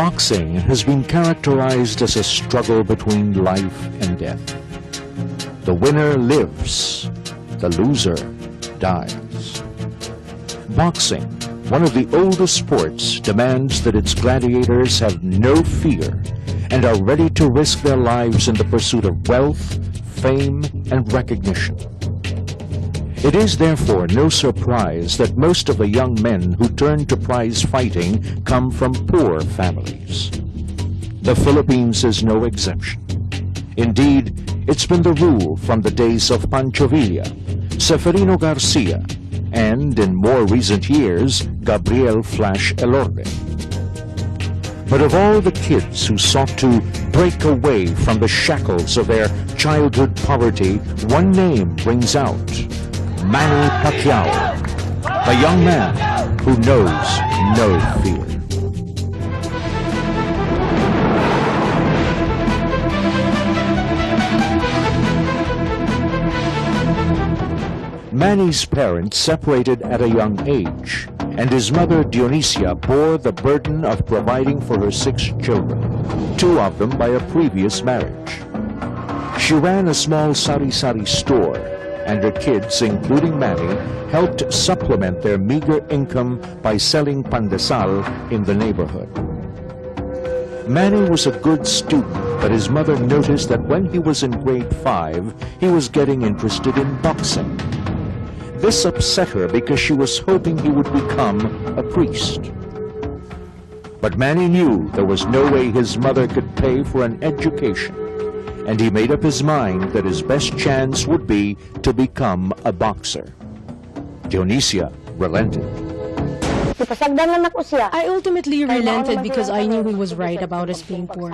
Boxing has been characterized as a struggle between life and death. The winner lives, the loser dies. Boxing, one of the oldest sports, demands that its gladiators have no fear and are ready to risk their lives in the pursuit of wealth, fame, and recognition. It is therefore no surprise that most of the young men who turn to prize fighting come from poor families. The Philippines is no exception. Indeed, it's been the rule from the days of Pancho Villa, Seferino Garcia, and in more recent years, Gabriel Flash Elorde. But of all the kids who sought to break away from the shackles of their childhood poverty, one name rings out: Manny Pacquiao, a young man who knows no fear. Manny's parents separated at a young age, and his mother Dionisia bore the burden of providing for her 6 children, 2 of them by a previous marriage. She ran a small sari-sari store, and her kids, including Manny, helped supplement their meager income by selling pandesal in the neighborhood. Manny was a good student, but his mother noticed that when he was in grade 5, he was getting interested in boxing. This upset her because she was hoping he would become a priest. But Manny knew there was no way his mother could pay for an education, and he made up his mind that his best chance would be to become a boxer. Dionisia relented. I ultimately relented because I knew he was right about us being poor.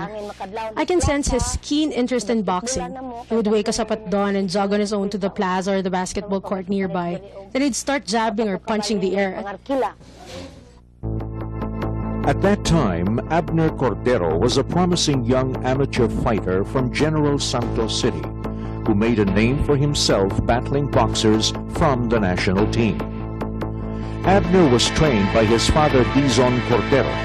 I can sense his keen interest in boxing. He would wake us up at dawn and jog on his own to the plaza or the basketball court nearby. Then he'd start jabbing or punching the air. At that time, Abner Cordero was a promising young amateur fighter from General Santos City, who made a name for himself battling boxers from the national team. Abner was trained by his father Dizon Cordero.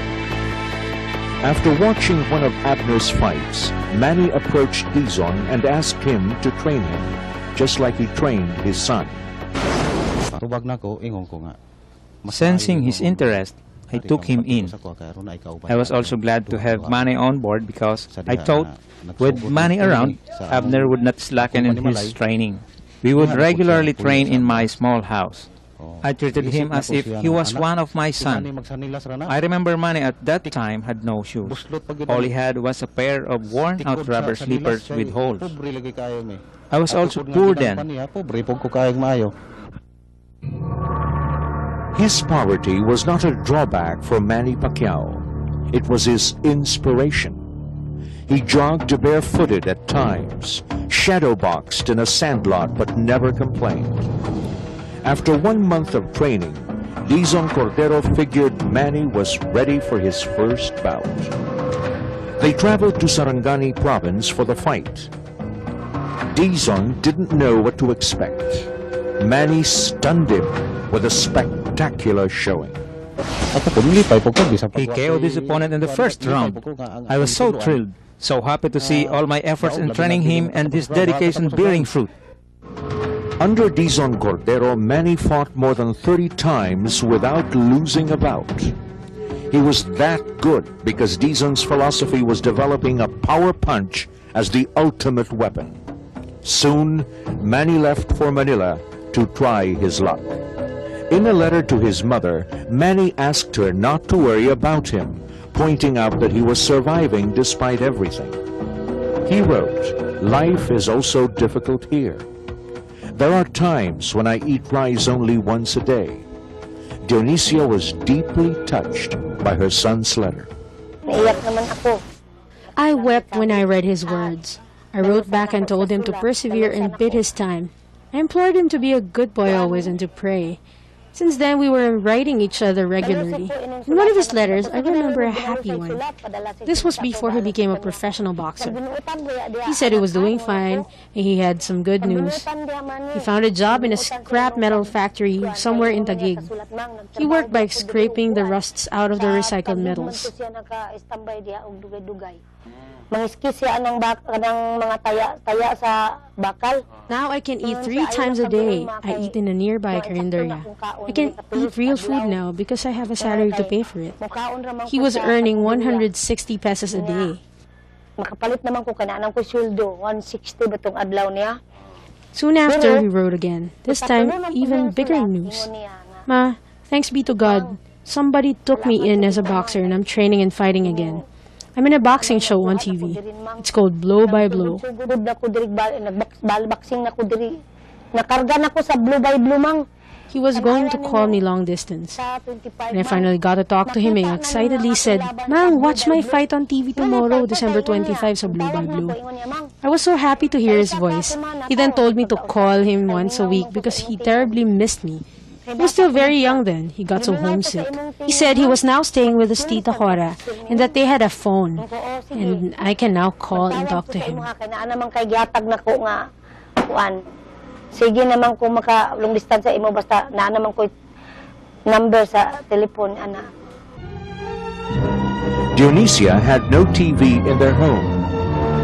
After watching one of Abner's fights, Manny approached Dizon and asked him to train him, just like he trained his son. Sensing his interest, I took him in. I was also glad to have Manny on board because I thought with Manny around, Abner would not slacken in his training. We would regularly train in my small house. I treated him as if he was one of my sons. I remember Manny at that time had no shoes. All he had was a pair of worn-out rubber slippers with holes. I was also poor then. His poverty was not a drawback for Manny Pacquiao. It was his inspiration. He jogged barefooted at times, shadowboxed in a sandlot, but never complained. After 1 month of training, Dizon Cordero figured Manny was ready for his first bout. They traveled to Sarangani province for the fight. Dizon didn't know what to expect. Manny stunned him with a spectacular showing. He KO'd his opponent in the first round. I was so thrilled, so happy to see all my efforts in training him and his dedication bearing fruit. Under Dizon Cordero, Manny fought more than 30 times without losing a bout. He was that good because Dizon's philosophy was developing a power punch as the ultimate weapon. Soon, Manny left for Manila to try his luck. In a letter to his mother, Manny asked her not to worry about him, pointing out that he was surviving despite everything. He wrote, "Life is also difficult here. There are times when I eat rice only once a day." Dionisia was deeply touched by her son's letter. I wept when I read his words. I wrote back and told him to persevere and bide his time. I implored him to be a good boy always and to pray. Since then, we were writing each other regularly. In one of his letters, I remember a happy one. This was before he became a professional boxer. He said he was doing fine, and he had some good news. He found a job in a scrap metal factory somewhere in Taguig. He worked by scraping the rusts out of the recycled metals. Mangiski siya ng mga taya sa bakal. Now I can eat 3 times a day. I eat in a nearby carinderia. I can eat real food now because I have a salary to pay for it. He was earning 160 pesos a day. Makapalit naman ko kanaan ko sweldo 160 batong adlaw niya. Soon after, we wrote again. This time, even bigger news. Ma, thanks be to God, somebody took me in as a boxer and I'm training and fighting again. I'm in a boxing show on TV. It's called Blow by Blow. Nakarga na ko sa Blow by Blow, mang. He was going to call me long distance. When I finally got to talk to him, he excitedly said, "Mang, watch my fight on TV tomorrow, December 25 sa Blow by Blow." I was so happy to hear his voice. He then told me to call him once a week because he terribly missed me. He was still very young then. He got so homesick. He said he was now staying with his tita Cora and that they had a phone. And I can now call and talk to him. Sige naman ko maka long distance sa imo basta naa naman ko number sa telephone ana. Dionisia had no TV in their home.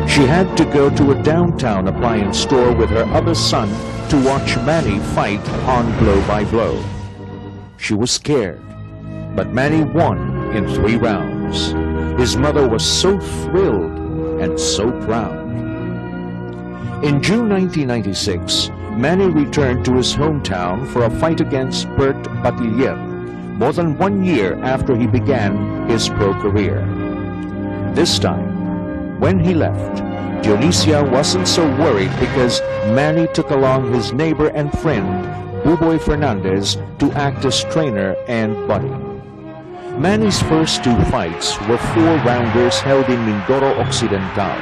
She had to go to a downtown appliance store with her other son to watch Manny fight on Blow by Blow. She was scared, but Manny won in 3 rounds. His mother was so thrilled and so proud. In June 1996, Manny returned to his hometown for a fight against Bert Batiller, more than 1 year after he began his pro career. This time, when he left, Dionisia wasn't so worried because Manny took along his neighbor and friend, Buboy Fernandez, to act as trainer and buddy. Manny's first 2 fights were 4-rounders held in Mindoro Occidental.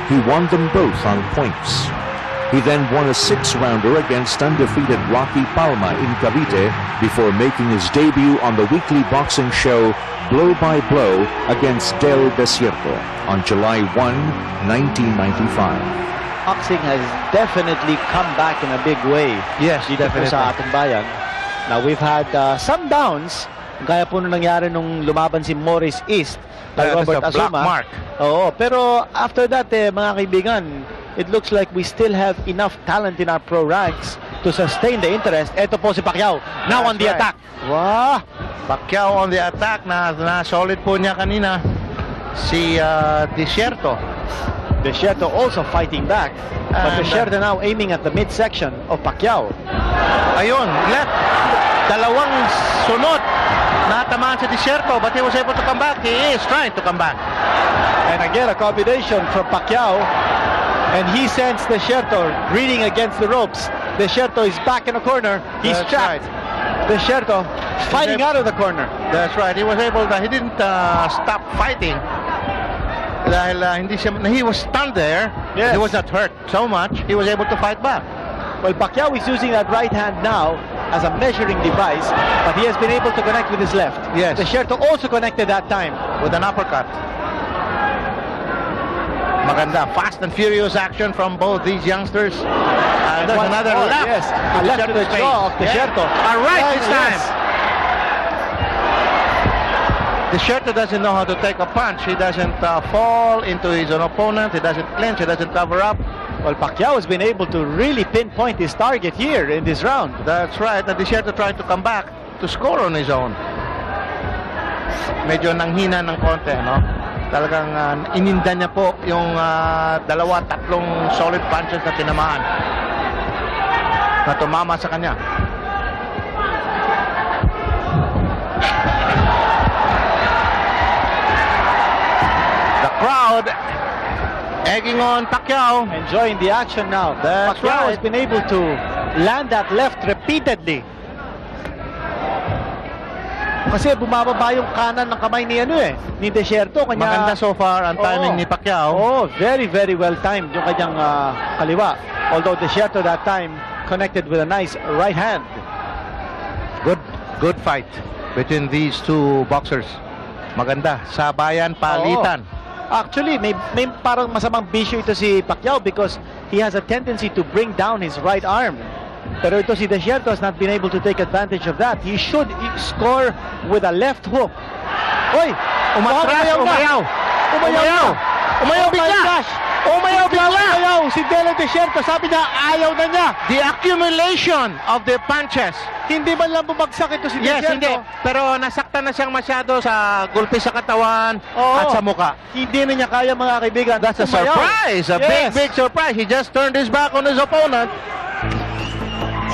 He won them both on points. He then won a 6-rounder against undefeated Rocky Palma in Cavite before making his debut on the weekly boxing show Blow by Blow against Del Desierto on July 1, 1995. Boxing has definitely come back in a big way. Yes, dito po sa ating bayan. Now, we've had some downs. Gaya po nung nangyari nung lumaban si Morris East kay Robert Azuma. Black mark. Oo, pero after that, mga kaibigan, it looks like we still have enough talent in our pro ranks to sustain the interest. Ito po si Pacquiao, now on the attack. Wow! Pacquiao on the attack na solid po niya kanina. Si Desierto. Desierto also fighting back. But Desierto now aiming at the midsection of Pacquiao. Ayun, left. Dalawang sunod. Natamaan si Desierto, but he was able to come back. He is trying to come back. And again, a combination from Pacquiao. And he sends Desierto reading against the ropes. Desierto is back in the corner. He's trapped. Right. Desierto fighting out of the corner. That's right. He was able to, he didn't stop fighting. Dahil he was stunned there. Yes. He was not hurt so much. He was able to fight back. Well, Pacquiao is using that right hand now as a measuring device, but he has been able to connect with his left. Yes. Desierto also connected that time with an uppercut. Maganda, fast and furious action from both these youngsters. And there's another left. Yes, a left to the jaw of Desierto. All right, this time. Desierto doesn't know how to take a punch. He doesn't fall into his own opponent. He doesn't clinch. He doesn't cover up. Well, Pacquiao has been able to really pinpoint his target here in this round. That's right. And Desierto trying to come back to score on his own. Medyo nanghina ng konti, no? Talagang ininda niya po yung 2-3 solid punches na tinamaan na tumama sa kanya. The crowd egging on Pacquiao. Enjoying the action now. That's Pacquiao right. has been able to land that left repeatedly. Kasi bumababa yung kanan ng kamay ni ni Desierto. Maganda so far ang timing ni Pacquiao. Oh, very, very well timed yung kanyang kaliwa. Although Desierto that time connected with a nice right hand. Good fight between these two boxers. Maganda. Sabayan, palitan. Actually, may parang masamang bisyo ito si Pacquiao because he has a tendency to bring down his right arm. Pero ito si Desierto has not been able to take advantage of that. He should score with a left hook. Oy! Umatras, umayaw! Umayaw! Umayaw bigla! Umayaw bigla! Umayaw! Si Dele Desierto, sabi niya, ayaw na niya. The accumulation of the punches. Hindi man lang bumagsak ito si Yes, Desierto. hindi. Pero nasaktan na siyang masyado sa gulpi sa katawan at sa muka. Hindi na niya kaya, mga kaibigan. That's a Umayaw. surprise. A big surprise. He just turned his back on his opponent.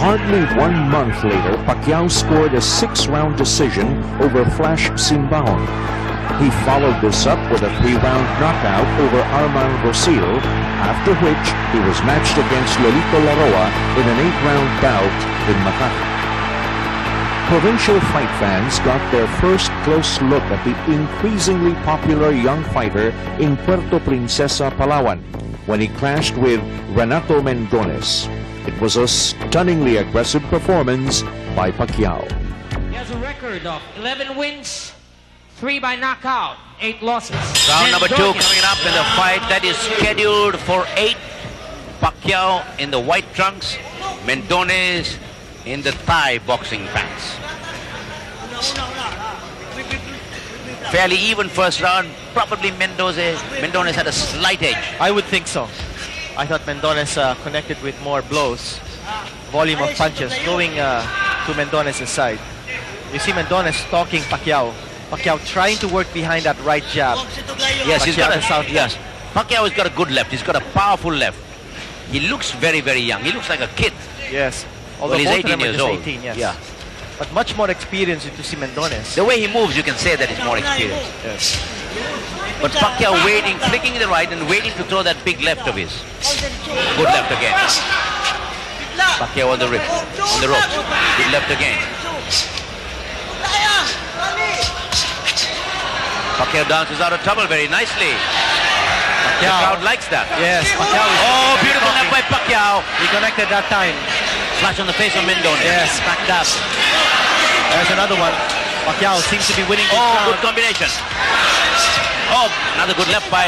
Hardly 1 month later, Pacquiao scored a 6-round decision over Flash Simbaon. He followed this up with a 3-round knockout over Arman Rosil, after which he was matched against Lolito Laroa in an 8-round bout in Makati. Provincial fight fans got their first close look at the increasingly popular young fighter in Puerto Princesa, Palawan, when he clashed with Renato Mendones. It was a stunningly aggressive performance by Pacquiao. He has a record of 11 wins, 3 by knockout, 8 losses. Round number 2 coming up in the fight that is scheduled for 8. Pacquiao in the white trunks, Mendones in the Thai boxing pants. Fairly even first round. Probably Mendones had a slight edge. I would think so. I thought Mendones connected with more blows, volume of punches going to Mendones' side. You see Mendones stalking Pacquiao. Pacquiao trying to work behind that right jab. Yes, he's got a south. yes. Pacquiao has got a good left. He's got a powerful left. He looks very, very young. He looks like a kid. Yes. Although Well, he's both of 18 them are years just old. 18, yes. Yeah. But much more experience into si Mendones. The way he moves, you can say that he's more experienced. Yes. But Pacquiao waiting, flicking the right and waiting to throw that big left of his. Good left again. Pacquiao on the ropes. Good left again. Pacquiao dances out of trouble very nicely. The crowd likes that. Yes. Pacquiao is Beautiful left by Pacquiao. He connected that time. Flash on the face of Mendones. Yes, backed up. There's another one. Pacquiao seems to be winning this round. Good combination. Another good left by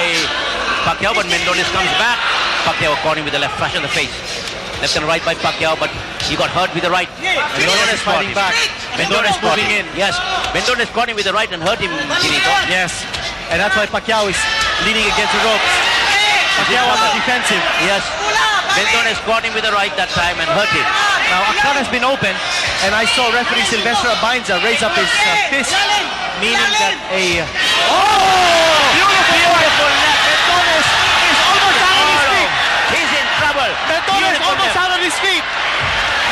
Pacquiao, but Mendones comes back. Pacquiao caught him with the left, flash on the face. Left and right by Pacquiao, but he got hurt with the right. Mendones fighting back. Mendones moving in. Yes, Mendones caught him with the right and hurt him, Chinito. Yes. And that's why Pacquiao is leaning against the ropes. Pacquiao on the defensive. Yes. Mendones caught him with the right that time and hurt him. Now, Akon has been open, and I saw referee Silvestre Abainza raise up his fist, meaning that a... Beautiful left. Mendones is almost out of his feet. He's in trouble. Mendones almost out of his feet.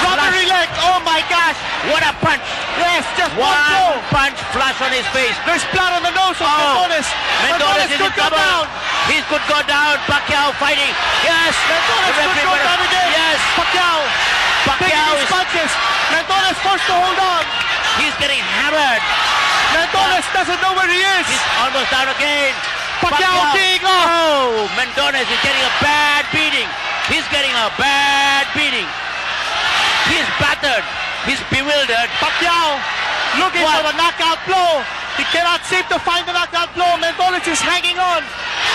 Rubbery leg. Oh my gosh. What a punch. Yes, just one blow. punch, flash on his face. There's blood on the nose of Mendones. Mendones is in could go trouble. down. He could go down. Pacquiao fighting. Yes. Mendones could go down again. Yes. Pacquiao taking his is... punches. Mendones forced to hold on. He's getting hammered. Mendones doesn't know where he is. He's almost down again. Pacquiao kicking off. Mendones is getting a bad beating. He's getting a bad beating. He's battered. He's bewildered. Pacquiao looking for the knockout blow. He cannot seem to find the knockout blow. Mendones is hanging on.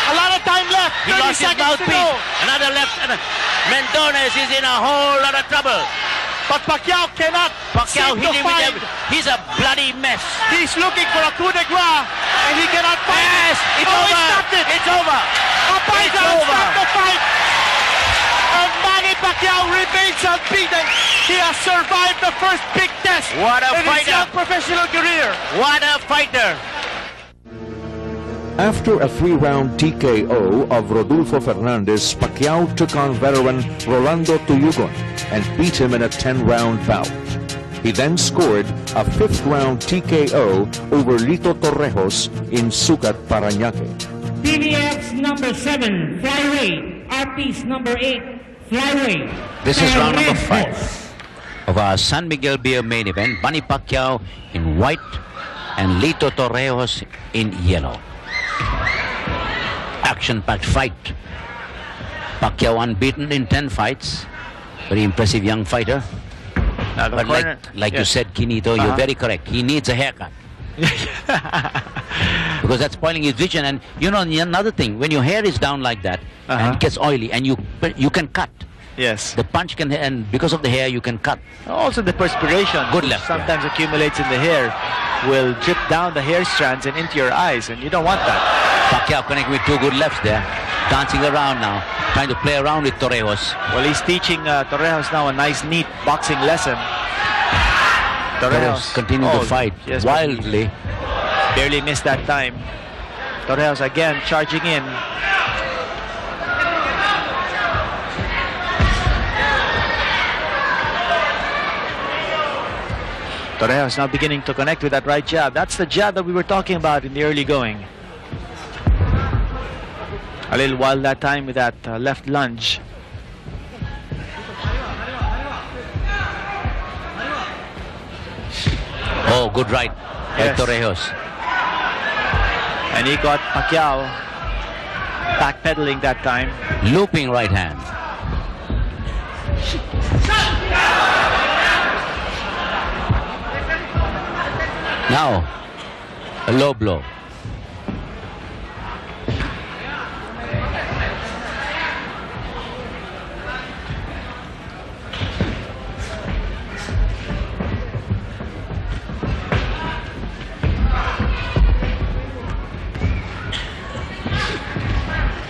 A lot of time left. He 30 lost his seconds to mouthpiece. go. Another left. Mendones is in a whole lot of trouble. But Pacquiao cannot Pacquiao seem hit to him find. with he's a bloody mess. He's looking for a coup de grace, and he cannot find Yes, it. it's Oh, over. he stopped it. It's over. Abainza It's over. stopped the fight. And Manny Pacquiao remains unbeaten. He has survived the first big test What a in his fighter. young professional career. What a fighter. After a 3-round TKO of Rodolfo Fernandez, Pacquiao took on veteran Rolando Tuyugon and beat him in a 10-round bout. He then scored a 5th-round TKO over Lito Torrejos in Sucat, Parañaque. PBX number 7, flyweight. RP's number 8, flyweight. This is round number Red 5 of our San Miguel Beer main event. Manny Pacquiao in white and Lito Torrejos in yellow. Action-packed fight. Pacquiao unbeaten in 10 fights. Very impressive young fighter. Now the But corner, like you yes. said, Kinito, you're very correct. He needs a haircut. Because that's spoiling his vision. And you know, another thing, when your hair is down like that and it gets oily, and you can cut. Yes. The punch can, and because of the hair, you can cut. Also the perspiration, Good which left, sometimes accumulates in the hair, will drip down the hair strands and into your eyes, and you don't want that. Pacquiao connecting with two good lefts there. Dancing around now, trying to play around with Torrijos. Well, he's teaching Torrijos now a nice, neat boxing lesson. Torrijos continuing to fight yes, wildly. Barely missed that time. Torrijos again charging in. Torrijos now beginning to connect with that right jab. That's the jab that we were talking about in the early going. A little wild that time with that left lunge. Oh, good right by Yes. Torrijos. And he got Pacquiao backpedaling that time. Looping right hand. Now, a low blow.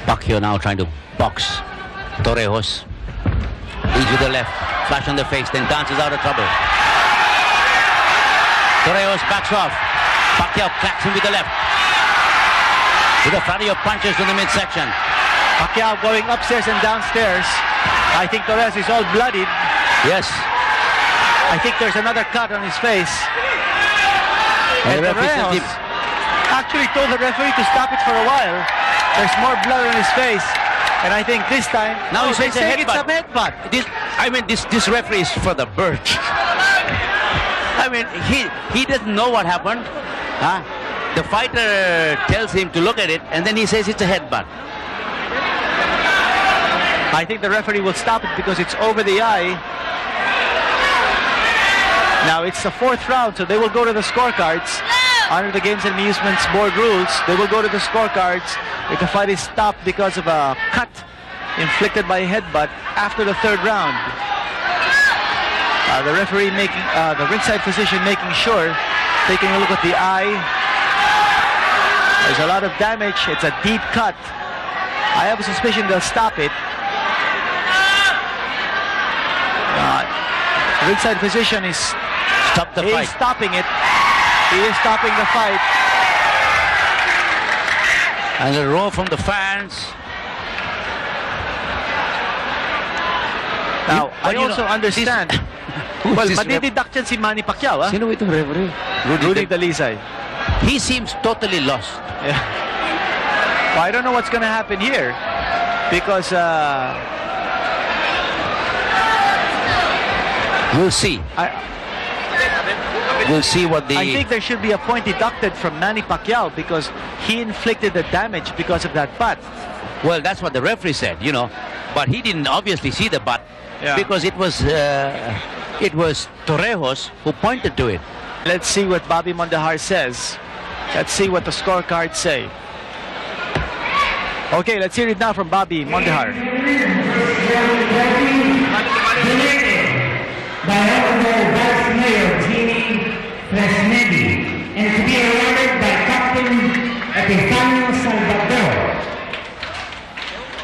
Pacquiao now trying to box Torrijos. Leads with the left, flash on the face, then dances out of trouble. Torrijos backs off. Pacquiao cracks him with the left. With a flurry of punches to the midsection. Pacquiao going upstairs and downstairs. I think Torrijos is all bloodied. Yes. I think there's another cut on his face. And the referee says Torrijos actually told the referee to stop it for a while. There's more blood on his face. And I think this time, Now they're it's a saying it's a headbutt. headbutt. This referee is for the birch. I mean, he doesn't know what happened. Huh? The fighter tells him to look at it, and then he says it's a headbutt. I think the referee will stop it because it's over the eye. Now it's the fourth round, so they will go to the scorecards. Under the Games and Amusements Board rules, they will go to the scorecards if the fight is stopped because of a cut inflicted by a headbutt after the third round. The referee making, the ringside physician making sure, taking a look at the eye. There's a lot of damage. It's a deep cut. I have a suspicion they'll stop it. Ringside physician is Stop the fight. stopping it. He is stopping the fight. And a roar from the fans. Now, I But you also know, understand. Who's Well, this madideduct yan si Manny Pacquiao, ah. Sino itong referee? Rudy Dalisay. He seems totally lost. Yeah. Well, I don't know what's going to happen here because We'll see. We'll see what the... I think there should be a point deducted from Manny Pacquiao because he inflicted the damage because of that butt. Well, that's what the referee said, you know. But he didn't obviously see the butt because it was Torrijos who pointed to it. Let's see what Bobby Mondahar says. Let's see what the scorecards say. Okay, let's hear it now from Bobby Mondahar. By Honorable Vice Mayor Jimmy Fresnedi and to be awarded by Captain Epifanio Salvador.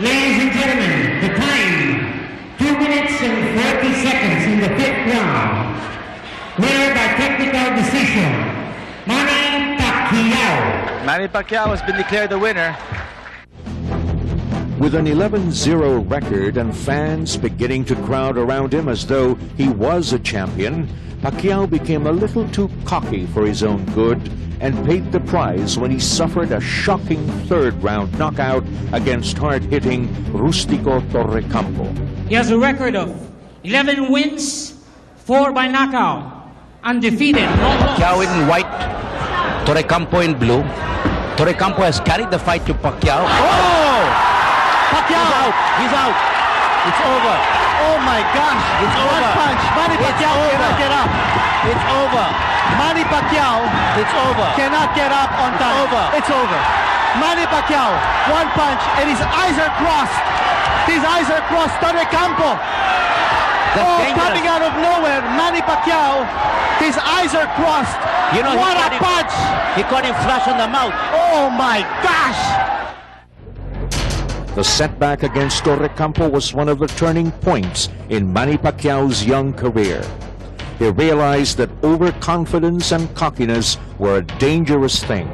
Ladies and gentlemen, the time, 2 minutes and 40 seconds in the fifth round. Winner by technical decision, Manny Pacquiao. Manny Pacquiao has been declared the winner. With an 11-0 record and fans beginning to crowd around him as though he was a champion, Pacquiao became a little too cocky for his own good and paid the price when he suffered a shocking third-round knockout against hard-hitting Rustico Torrecampo. He has a record of 11 wins, 4 by knockout, undefeated, no loss. Pacquiao in white, Torrecampo in blue. Torrecampo has carried the fight to Pacquiao. Oh! Pacquiao! He's out! It's over. Oh my gosh. It's One over. punch. Manny Pacquiao cannot get up. It's over. Manny Pacquiao It's over. cannot get up on time. over. It's over. Manny Pacquiao, one punch, and his eyes are crossed. His eyes are crossed. Torre Campo. Coming out of nowhere, Manny Pacquiao, his eyes are crossed. You know, what a punch! He caught him flush on the mouth. Oh my gosh! The setback against Torre Campo was one of the turning points in Manny Pacquiao's young career. He realized that overconfidence and cockiness were a dangerous thing.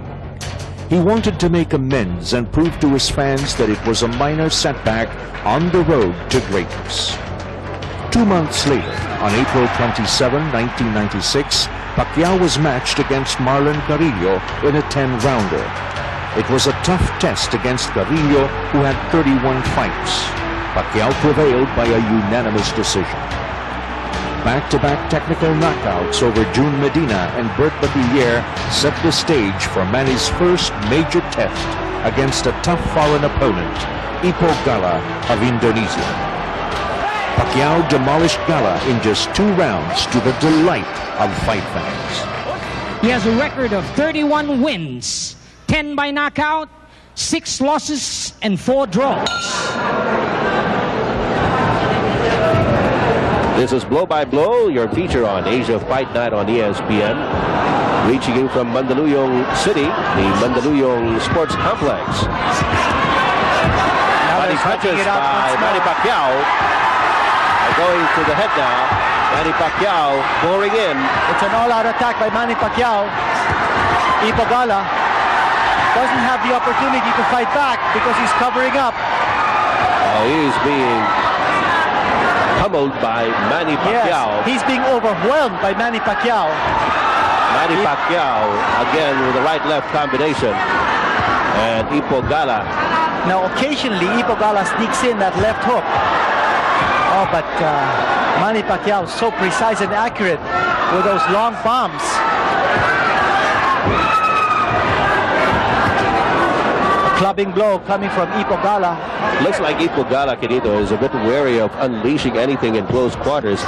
He wanted to make amends and prove to his fans that it was a minor setback on the road to greatness. 2 months later, on April 27, 1996, Pacquiao was matched against Marlon Carrillo in a 10-rounder. It was a tough test against Carrillo, who had 31 fights. Pacquiao prevailed by a unanimous decision. Back-to-back technical knockouts over June Medina and Bert Batellier set the stage for Manny's first major test against a tough foreign opponent, Ipo Gala of Indonesia. Pacquiao demolished Gala in just 2 rounds to the delight of fight fans. He has a record of 31 wins, 10 by knockout, 6 losses, and 4 draws. This is Blow by Blow, your feature on Asia Fight Night on ESPN. Reaching you from Mandaluyong City, the Mandaluyong Sports Complex. Body punches by Manny Pacquiao. Going to the head now. Manny Pacquiao pouring in. It's an all-out attack by Manny Pacquiao. Ipo Gala doesn't have the opportunity to fight back because he's covering up. He's being pummeled by Manny Pacquiao. Yes, he's being overwhelmed by Manny Pacquiao. Manny Pacquiao again with the right-left combination. And Ipo Gala. Now occasionally Ipo Gala sneaks in that left hook. Oh, but Manny Pacquiao is so precise and accurate with those long bombs. A clubbing blow coming from Ipo Gala. Looks like Ipo Gala, Querido, is a bit wary of unleashing anything in close quarters.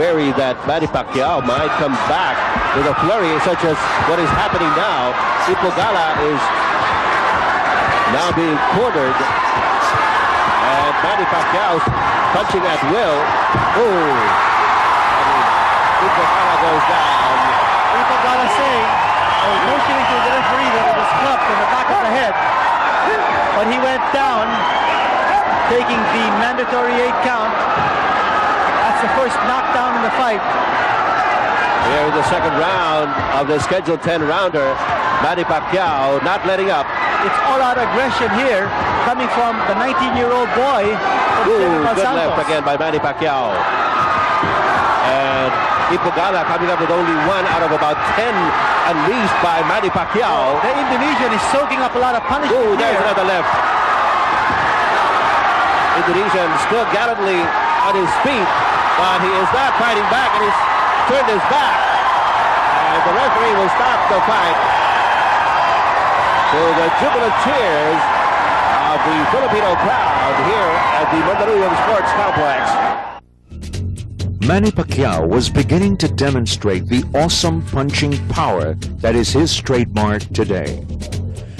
Wary that Manny Pacquiao might come back with a flurry such as what is happening now. Ipo Gala is now being cornered. And Manny Pacquiao punching at will. Oh! Ipo Gala goes down. Ipo Gala saying, motioning to the referee that it was clubbed in the back of the head. But he went down, taking the mandatory 8 count. That's the first knockdown in the fight. Here in the second round of the scheduled 10-rounder, Manny Pacquiao not letting up. It's all-out aggression here, coming from the 19-year-old boy. Good left again by Manny Pacquiao. And Ipo Gala coming up with only 1 out of about 10 unleashed by Manny Pacquiao. The Indonesian is soaking up a lot of punishment. Oh, there's another left. Indonesian still gallantly on his feet, but he is not fighting back, and he's turned his back. And the referee will stop the fight. So the jubilant cheers of the Filipino crowd here at the Mandaluyong Sports Complex. Manny Pacquiao was beginning to demonstrate the awesome punching power that is his trademark today.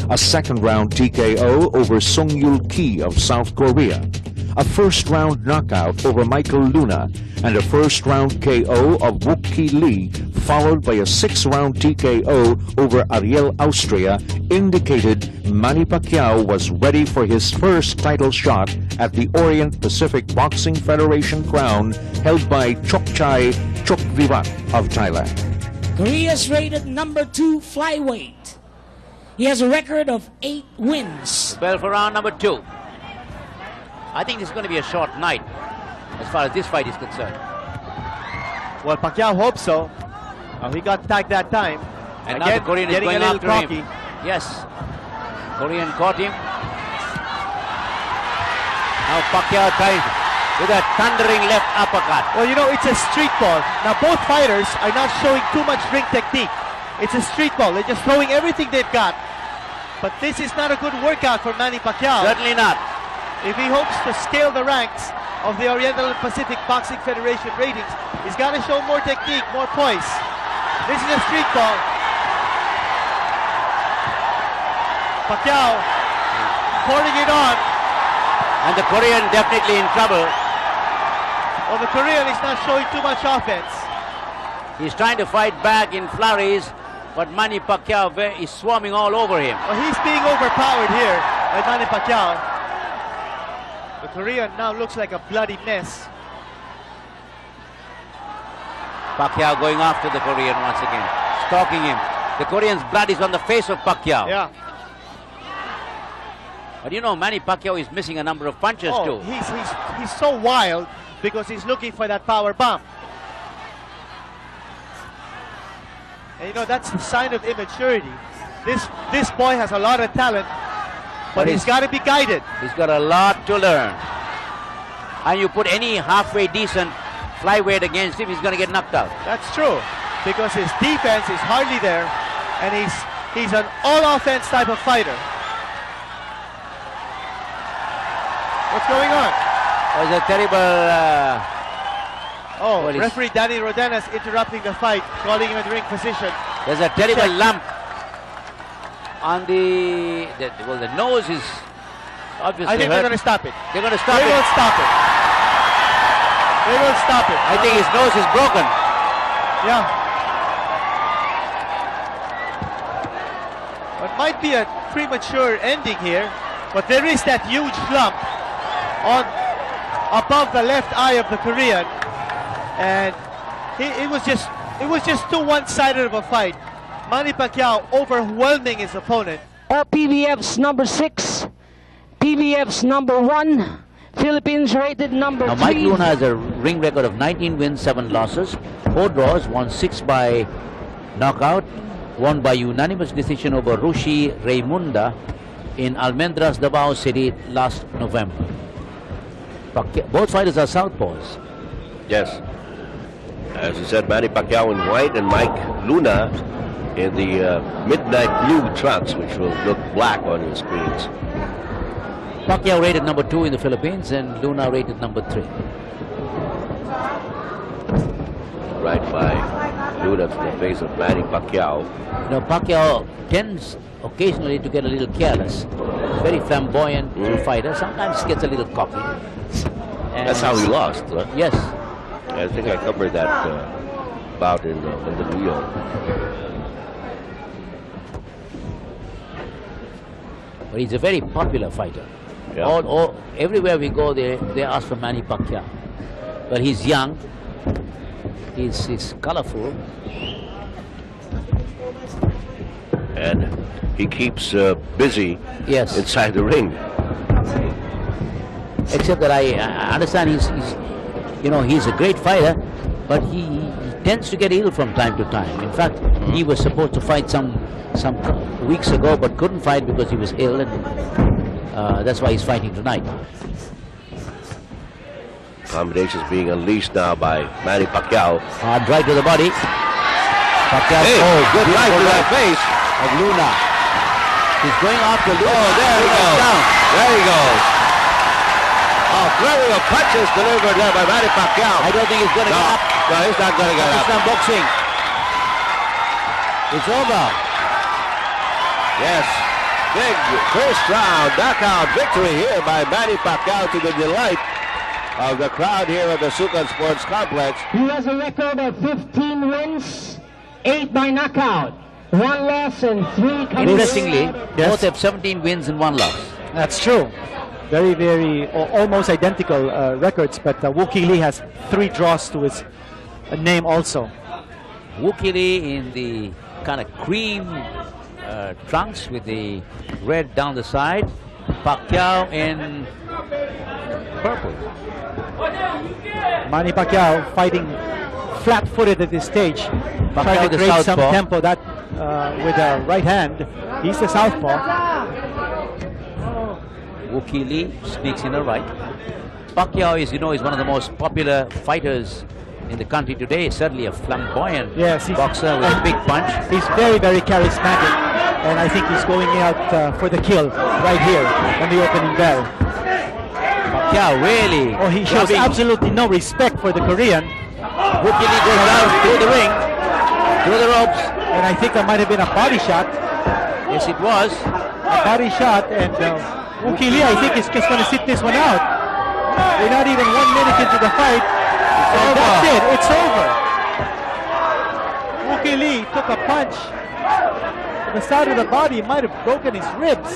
A second-round TKO over Sung-Yul Ki of South Korea, a first-round knockout over Michael Luna, and a first-round KO of Wook Ki Lee, followed by a 6th-round TKO over Ariel Austria, indicated Manny Pacquiao was ready for his first title shot at the Orient Pacific Boxing Federation crown held by Chokchai Chokvirat of Thailand. Korea's rated number 2 flyweight. He has a record of 8 wins. Bell for round number 2. I think it's going to be a short night as far as this fight is concerned. Well, Pacquiao hopes so. He got tagged that time. And again, now the Korean is going after cocky. him. Yes. Korean caught him. Now Pacquiao tries with a thundering left uppercut. Well, you know, it's a street ball. Now, both fighters are not showing too much ring technique. It's a street ball. They're just throwing everything they've got. But this is not a good workout for Manny Pacquiao. Certainly not. If he hopes to scale the ranks, of the Oriental and Pacific Boxing Federation ratings. He's got to show more technique, more poise. This is a street ball. Pacquiao pouring it on. And the Korean definitely in trouble. Well, the Korean is not showing too much offense. He's trying to fight back in flurries, but Manny Pacquiao is swarming all over him. Well, he's being overpowered here by Manny Pacquiao. The Korean now looks like a bloody mess. Pacquiao going after the Korean once again, stalking him. The Korean's blood is on the face of Pacquiao. Yeah. But you know, Manny Pacquiao is missing a number of punches too. He's so wild because he's looking for that power bomb. And you know, that's the sign of immaturity. This boy has a lot of talent, but he's got to be guided. He's got a lot to learn. And you put any halfway decent flyweight against him, he's going to get knocked out. That's true, because his defense is hardly there, and he's an all-offense type of fighter. What's going on? It was a terrible... referee Danny Rodenas interrupting the fight, calling him in ring position. There's a terrible lump on the nose is obviously I think they're going to stop it. They're going to stop it. They will stop it. They will stop it. I think his nose is broken. Yeah. It might be a premature ending here, but there is that huge lump above the left eye of the Korean, and it was just too one-sided of a fight. Manny Pacquiao overwhelming his opponent. PBF's number 6, PBF's number 1, Philippines rated number 3. Now Mike Luna has a ring record of 19 wins, 7 losses, 4 draws, won 6 by knockout, won by unanimous decision over Rushi Raymunda in Almendras, Davao City last November. Both fighters are southpaws. Yes. As you said, Manny Pacquiao in white and Mike Luna in the midnight blue trunks, which will look black on your screens. Pacquiao rated number 2 in the Philippines and Luna rated number 3. Right by Luna to the face of Manny Pacquiao. You know, Pacquiao tends occasionally to get a little careless. Very flamboyant fighter. Sometimes gets a little cocky. And that's how he lost, huh? Yes. I think I covered that bout in the Rio. But he's a very popular fighter. Yeah. Everywhere we go, they ask for Manny Pacquiao. But he's young. He's colorful. And he keeps busy yes. inside the ring. Except that I understand he's a great fighter, but he tends to get ill from time to time. In fact, he was supposed to fight some weeks ago, but couldn't fight because he was ill, and that's why he's fighting tonight. Combinations being unleashed now by Manny Pacquiao. Hard right to the body. Pacquiao, good right to the face of Luna. He's going after Luna. Oh, there he goes. Down. There he goes. Oh, flurry of punches delivered there by Manny Pacquiao. I don't think he's going to get up. No, he's not going to get up. It's not boxing. It's over. Yes. Big first round knockout victory here by Manny Pacquiao to the delight of the crowd here at the Sukan Sports Complex. He has a record of 15 wins, 8 by knockout, 1 loss and 3 coming. Interestingly, both have 17 wins and 1 loss. That's true. Very, very, almost identical records, but Wookie Lee has 3 draws to his name also. Wookie Lee in the kind of cream trunks with the red down the side. Pacquiao in purple. Manny Pacquiao fighting flat-footed at this stage. Pacquiao trying to the create some southpaw. tempo that with the right hand. He's the southpaw. Wookie Lee sneaks in a right. Pacquiao is one of the most popular fighters in the country today. Certainly a flamboyant boxer with a big punch. He's very, very charismatic, and I think he's going out for the kill right here on the opening bell. Pacquiao really. Oh, he shows rubbing. absolutely no respect for the Korean. Wookie Lee goes down through the ring, through the ropes. And I think that might have been a body shot. Yes, it was. A body shot, and Wookie Lee, I think, is just going to sit this one out. We're not even 1 minute into the fight. And that's it. It's over. Wookie Lee took a punch. The side of the body might have broken his ribs.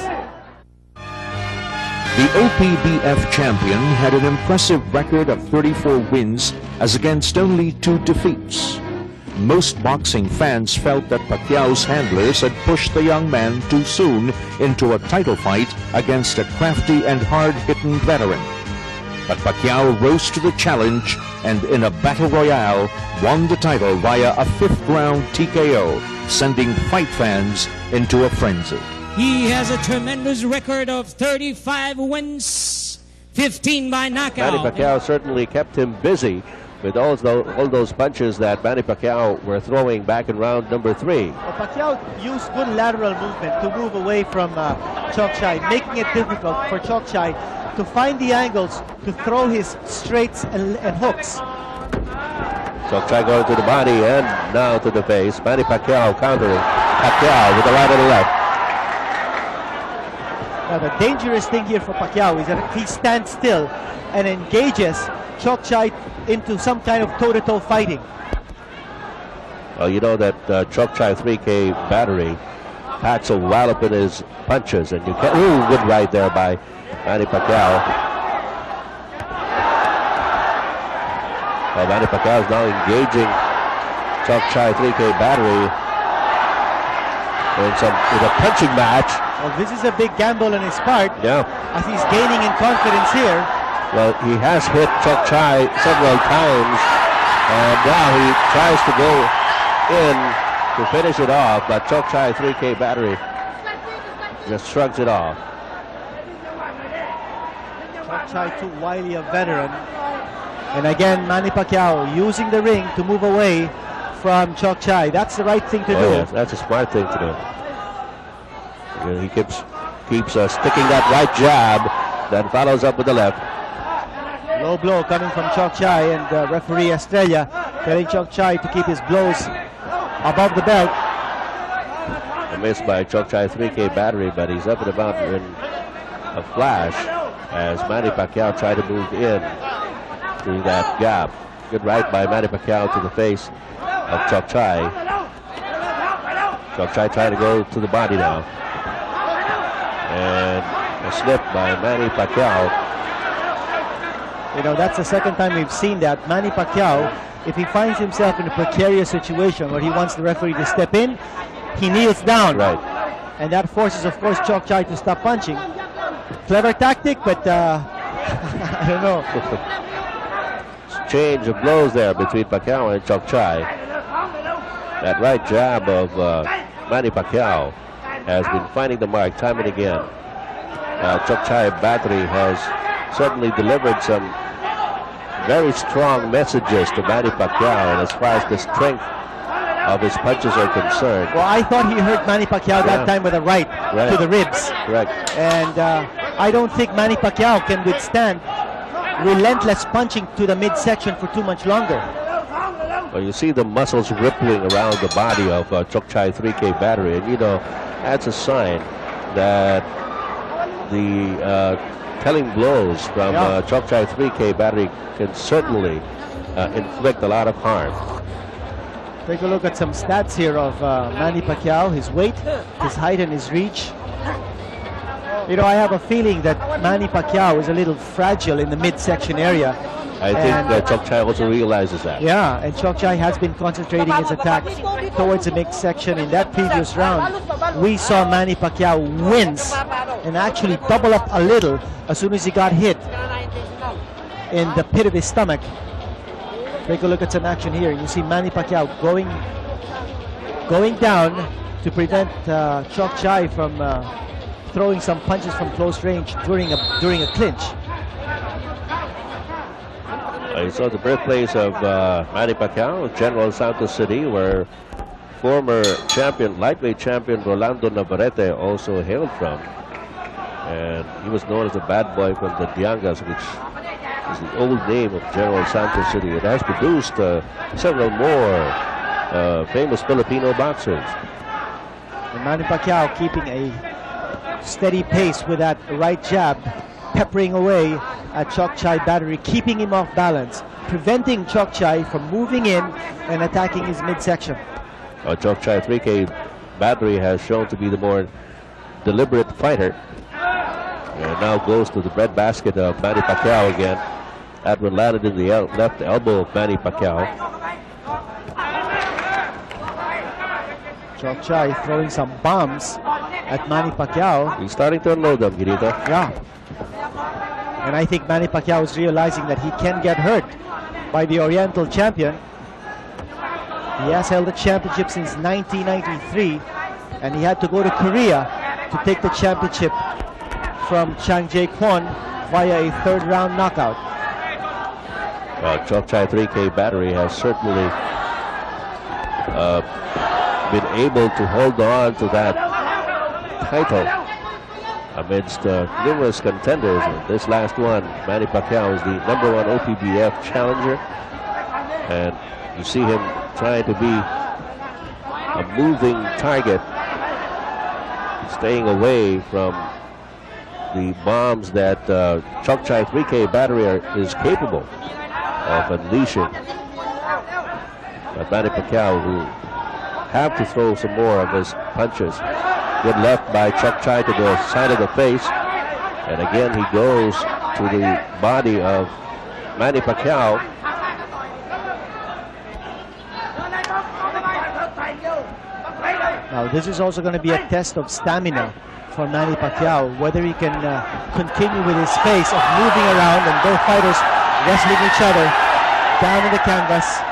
The OPBF champion had an impressive record of 34 wins as against only 2 defeats. Most boxing fans felt that Pacquiao's handlers had pushed the young man too soon into a title fight against a crafty and hard-hitting veteran. But Pacquiao rose to the challenge and in a battle royale won the title via a 5th round TKO, sending fight fans into a frenzy. He has a tremendous record of 35 wins, 15 by knockout. Manny Pacquiao certainly kept him busy with all those punches that Manny Pacquiao were throwing back in round number 3. Well, Pacquiao used good lateral movement to move away from Chok Chai, making it difficult for Chok Chai to find the angles to throw his straights and hooks. Chok Chai going to the body and now to the face. Manny Pacquiao countering Pacquiao with the right and the left. Now the dangerous thing here for Pacquiao is that if he stands still and engages Chok Chai into some kind of toe-to-toe fighting. Well, you know that Chok Chai 3K battery packs a wallop in his punches, and you can. Ooh, good right there by Manny Pacquiao. Well, Manny Pacquiao is now engaging Chok Chai 3K battery in a punching match. Well, this is a big gamble on his part. Yeah. As he's gaining in confidence here. Well, he has hit Chok Chai several times, and now he tries to go in to finish it off, but Chok Chai 3K battery just shrugs it off. Chok Chai too wily a veteran. And again, Manny Pacquiao using the ring to move away from Chok Chai. That's the right thing to do. Yes, that's a smart thing to do. And he keeps sticking that right jab, then follows up with the left. Low blow coming from Chok Chai, and referee Estrella telling Chok Chai to keep his blows above the belt. A miss by Chok Chai 3K battery, but he's up and about in a flash as Manny Pacquiao tried to move in through that gap. Good right by Manny Pacquiao to the face of Chok Chai. Chok Chai trying to go to the body now. And a slip by Manny Pacquiao. You know, that's the second time we've seen that. Manny Pacquiao, if he finds himself in a precarious situation where he wants the referee to step in, he kneels down. Right. And that forces, of course, Chok Chai to stop punching. Clever tactic, but I don't know. Change of blows there between Pacquiao and Chok Chai. That right jab of Manny Pacquiao has been finding the mark time and again. Chok Chai battery has certainly delivered some very strong messages to Manny Pacquiao, and as far as the strength of his punches are concerned. Well, I thought he hurt Manny Pacquiao that time with a right to the ribs. Correct. And I don't think Manny Pacquiao can withstand relentless punching to the midsection for too much longer. Well, you see the muscles rippling around the body of Chok Chai 3K battery, and you know, that's a sign that the telling blows from Chok Chai 3K battery can certainly inflict a lot of harm. Take a look at some stats here of Manny Pacquiao, his weight, his height, and his reach. You know, I have a feeling that Manny Pacquiao is a little fragile in the midsection area. I think that Chok Chai also realizes that. Yeah, and Chok Chai has been concentrating his attack towards the midsection. In that previous round, we saw Manny Pacquiao wince and actually double up a little as soon as he got hit in the pit of his stomach. Take a look at some action here. You see Manny Pacquiao going down to prevent Chok Chai from throwing some punches from close range during a clinch. You saw the birthplace of Manny Pacquiao, General Santos City, where former champion, lightweight champion Rolando Navarrete also hailed from. And he was known as the bad boy from the Diangas, which is the old name of General Santos City. It has produced several more famous Filipino boxers. And Manny Pacquiao keeping a steady pace with that right jab, peppering away at Chok Chai Battery, keeping him off balance, preventing Chok Chai from moving in and attacking his midsection. Chok Chai 3K Battery has shown to be the more deliberate fighter. And now goes to the breadbasket of Manny Pacquiao again. That one landed in the left elbow of Manny Pacquiao. Chok Chai throwing some bombs at Manny Pacquiao. He's starting to unload them, Guirito. Yeah. And I think Manny Pacquiao is realizing that he can get hurt by the Oriental champion. He has held the championship since 1993, and he had to go to Korea to take the championship from Chang Jae Kwon via a third-round knockout. Chok Chai 3K Battery has certainly been able to hold on to that title amidst numerous contenders. This last one, Manny Pacquiao, is the #1 OPBF challenger, and you see him trying to be a moving target, staying away from the bombs that Chok Chai 3K Battery is capable of unleashing. But Manny Pacquiao will have to throw some more of his punches. Good left by Chok Chai to the side of the face. And again, he goes to the body of Manny Pacquiao. Now, this is also going to be a test of stamina for Manny Pacquiao, whether he can continue with his pace of moving around and both fighters wrestling each other down in the canvas.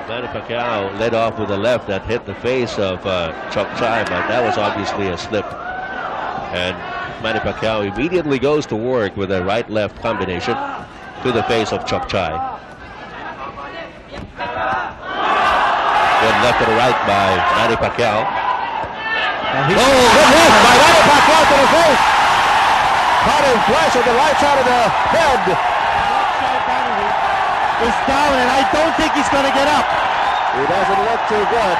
Manny Pacquiao led off with a left that hit the face of Chok Chai, but that was obviously a slip. And Manny Pacquiao immediately goes to work with a right-left combination to the face of Chok Chai. Good left to the right by Manny Pacquiao. Good left by Manny Pacquiao to the face. Caught him flush at the right side of the head. Is down, and I don't think he's going to get up. He doesn't look too good.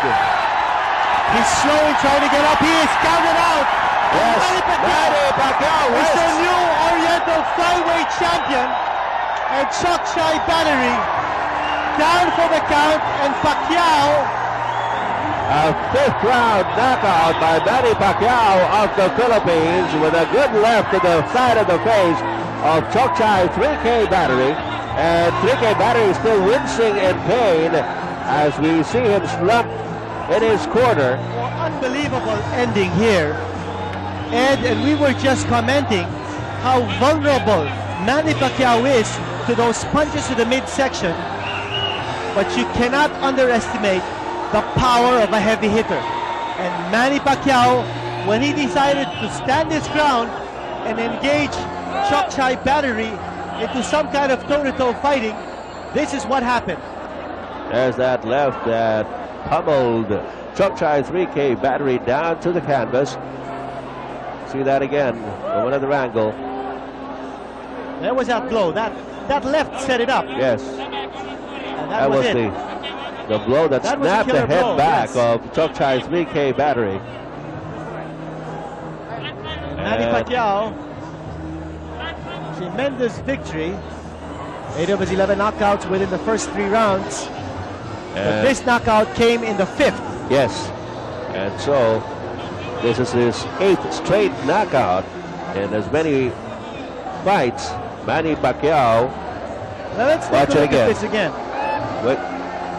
He's slowly trying to get up. He is counted out. Yes, Manny Pacquiao is the new Oriental flyweight champion. And Chok Chai Battery down for the count, and Pacquiao. A fifth-round knockout by Manny Pacquiao of the Philippines with a good left to the side of the face of Chok Chai 3K Battery. And 3K Battery is still wincing in pain as we see him slumped in his corner. Unbelievable ending here. Ed, and we were just commenting how vulnerable Manny Pacquiao is to those punches to the midsection. But you cannot underestimate the power of a heavy hitter. And Manny Pacquiao, when he decided to stand his ground and engage Chok Chai Battery into some kind of toe-to-toe fighting, this is what happened. There's that left that pummeled Chok Chai 3K Battery down to the canvas. See that again from another angle. There was that blow. That left set it up. Yes. And that was it. The blow that snapped the head back of Chok Chai 3K Battery. Manny Pacquiao, tremendous victory. 8 of his 11 knockouts within the first 3 rounds. But this knockout came in the 5th. Yes. And so this is his 8th straight knockout in as many fights. Manny Pacquiao. Now let's take a look at this again.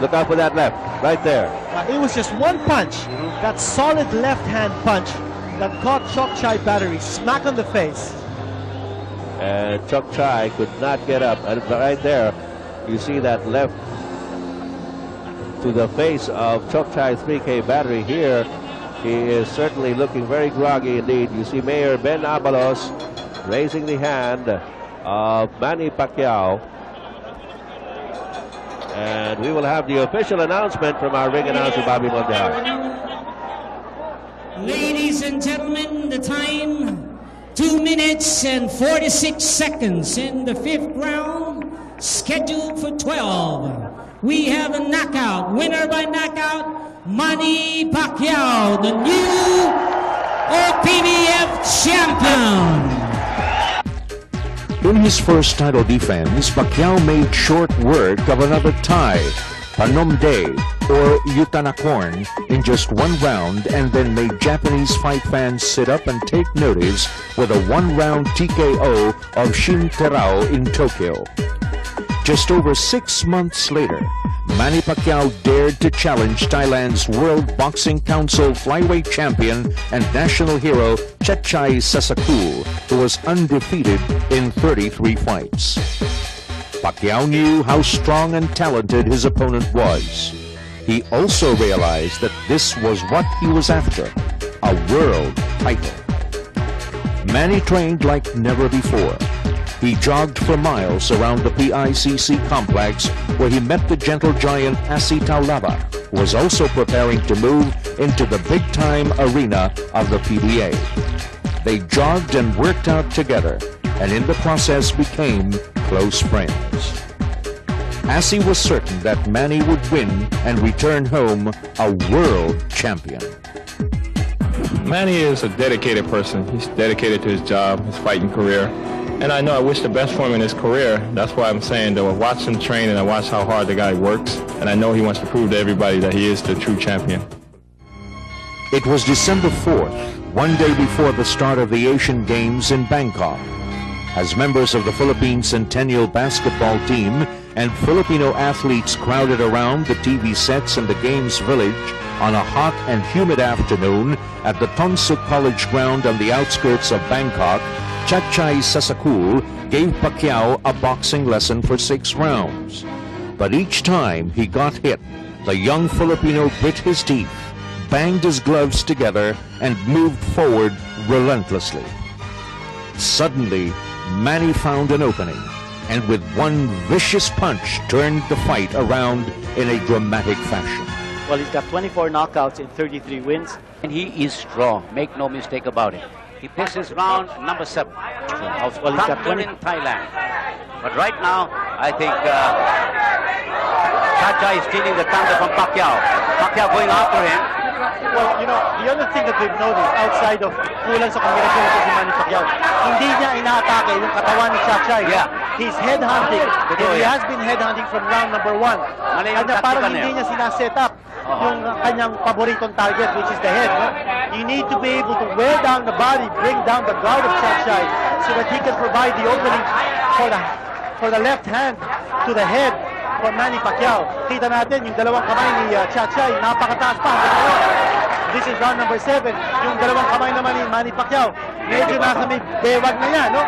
Look out for that left, right there. It was just one punch, that solid left hand punch that caught Chok Chai Battery smack on the face. And Chok Chai could not get up. And right there, you see that left to the face of Chok Chai 3K Battery here. He is certainly looking very groggy indeed. You see Mayor Ben Abalos raising the hand of Manny Pacquiao. And we will have the official announcement from our ring announcer, Bobby Montejar. Ladies and gentlemen, the time 2 minutes and 46 seconds in the 5th round, scheduled for 12. We have a knockout, winner by knockout, Manny Pacquiao, the new OPBF champion. In his first title defense, Pacquiao made short work of another tie, Panomde or Yutanakorn, in just 1 round, and then made Japanese fight fans sit up and take notice with a 1-round TKO of Shin Terao in Tokyo. Just over 6 months later, Manny Pacquiao dared to challenge Thailand's World Boxing Council flyweight champion and national hero Chachai Sasakul, who was undefeated in 33 fights. Pacquiao knew how strong and talented his opponent was. He also realized that this was what he was after, a world title. Manny trained like never before. He jogged for miles around the PICC complex where he met the gentle giant Asi Taulava, who was also preparing to move into the big-time arena of the PBA. They jogged and worked out together, and in the process became close friends. Asi was certain that Manny would win and return home a world champion. Manny is a dedicated person. He's dedicated to his job, his fighting career. And I know I wish the best for him in his career. That's why I'm saying that I watch him train and I watch how hard the guy works. And I know he wants to prove to everybody that he is the true champion. It was December 4th, one day before the start of the Asian Games in Bangkok. As members of the Philippine Centennial basketball team and Filipino athletes crowded around the TV sets in the Games Village on a hot and humid afternoon at the Tonsuk College ground on the outskirts of Bangkok, Chachai Sasakul gave Pacquiao a boxing lesson for 6 rounds. But each time he got hit, the young Filipino grit his teeth, banged his gloves together, and moved forward relentlessly. Suddenly, Manny found an opening, and with one vicious punch turned the fight around in a dramatic fashion. Well, he's got 24 knockouts in 33 wins. And he is strong, make no mistake about it. This is round number 7 of Thunder in Thailand. But right now, I think Chachai is stealing the thunder from Pacquiao. Pacquiao going after him. Well, you know, the other thing that we've noticed outside of kulang sa kombinasyon ito si Manny Pacquiao, hindi niya inaatake yung katawan ni Chachai. Yeah. He's headhunting. He has been headhunting from round number 1. Kanya parang hindi niya sinaset up yung kanyang paboritong target, which is the head. No? You need to be able to wear down the body, bring down the guard of Chachai so that he can provide the opening for the left hand to the head for Manny Pacquiao. Kita natin yung dalawang kamay ni Chachai, napakataas pa. This is round number 7. Yung dalawang kamay naman ni Manny Pacquiao, medyo nasa may bewag na yan, no?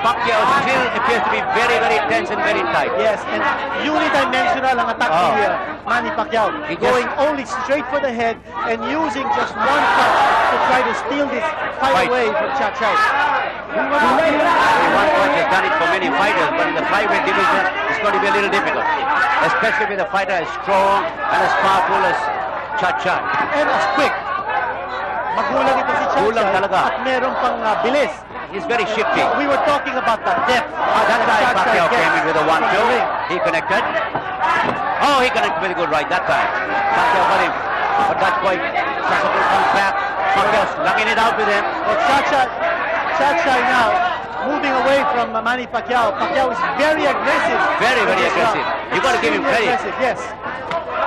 Pacquiao still appears to be very, very tense and very tight. Yes, and unidimensional ang attack ni Manny Pacquiao. Going only straight for the head and using just one punch to try to steal this fight away from Chachai. One punch has done it for many fighters, but in the flyweight division, it's going to be a little difficult. Especially with a fighter as strong and as powerful as Chachai. And as quick. Magulang ito si Chachai at meron pang bilis. He's very shifty. We were talking about the depth. That time Pacquiao came in with a 1-2. He connected. Oh, he connected very good right that time. Pacquiao got him. But that's why Sasakul comes back. Pacquiao slugging it out with him. But Chachai now moving away from Manny Pacquiao. Pacquiao is very aggressive. Very, very aggressive. You got to give him credit. Yes.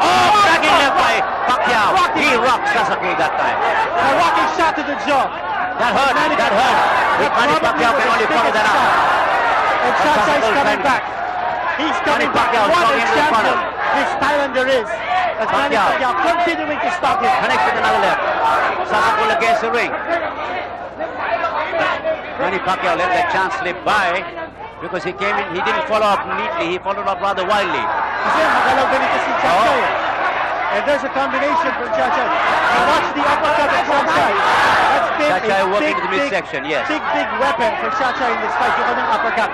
Oh, cracking left by Pacquiao. He rocked Sasakul that time. A rocking shot to the jaw. That hurt. Manny Pacquiao can only follow that up. And Chachai is coming back. He's coming back. What a champion this Thailander is. As Manny Pacquiao continuing to stop him. Connects with another left. Sasakul against the ring. Manny Pacquiao let that chance slip by because he came in, he didn't follow up neatly, he followed up rather wildly. Kasi magalaw ganito si Chachai. And there's a combination from Chachai. Watch the uppercut of Chachai. That's been Chachai a working big, to the midsection, yes. Big weapon for Chachai in this fight. Yung kanyang uppercut.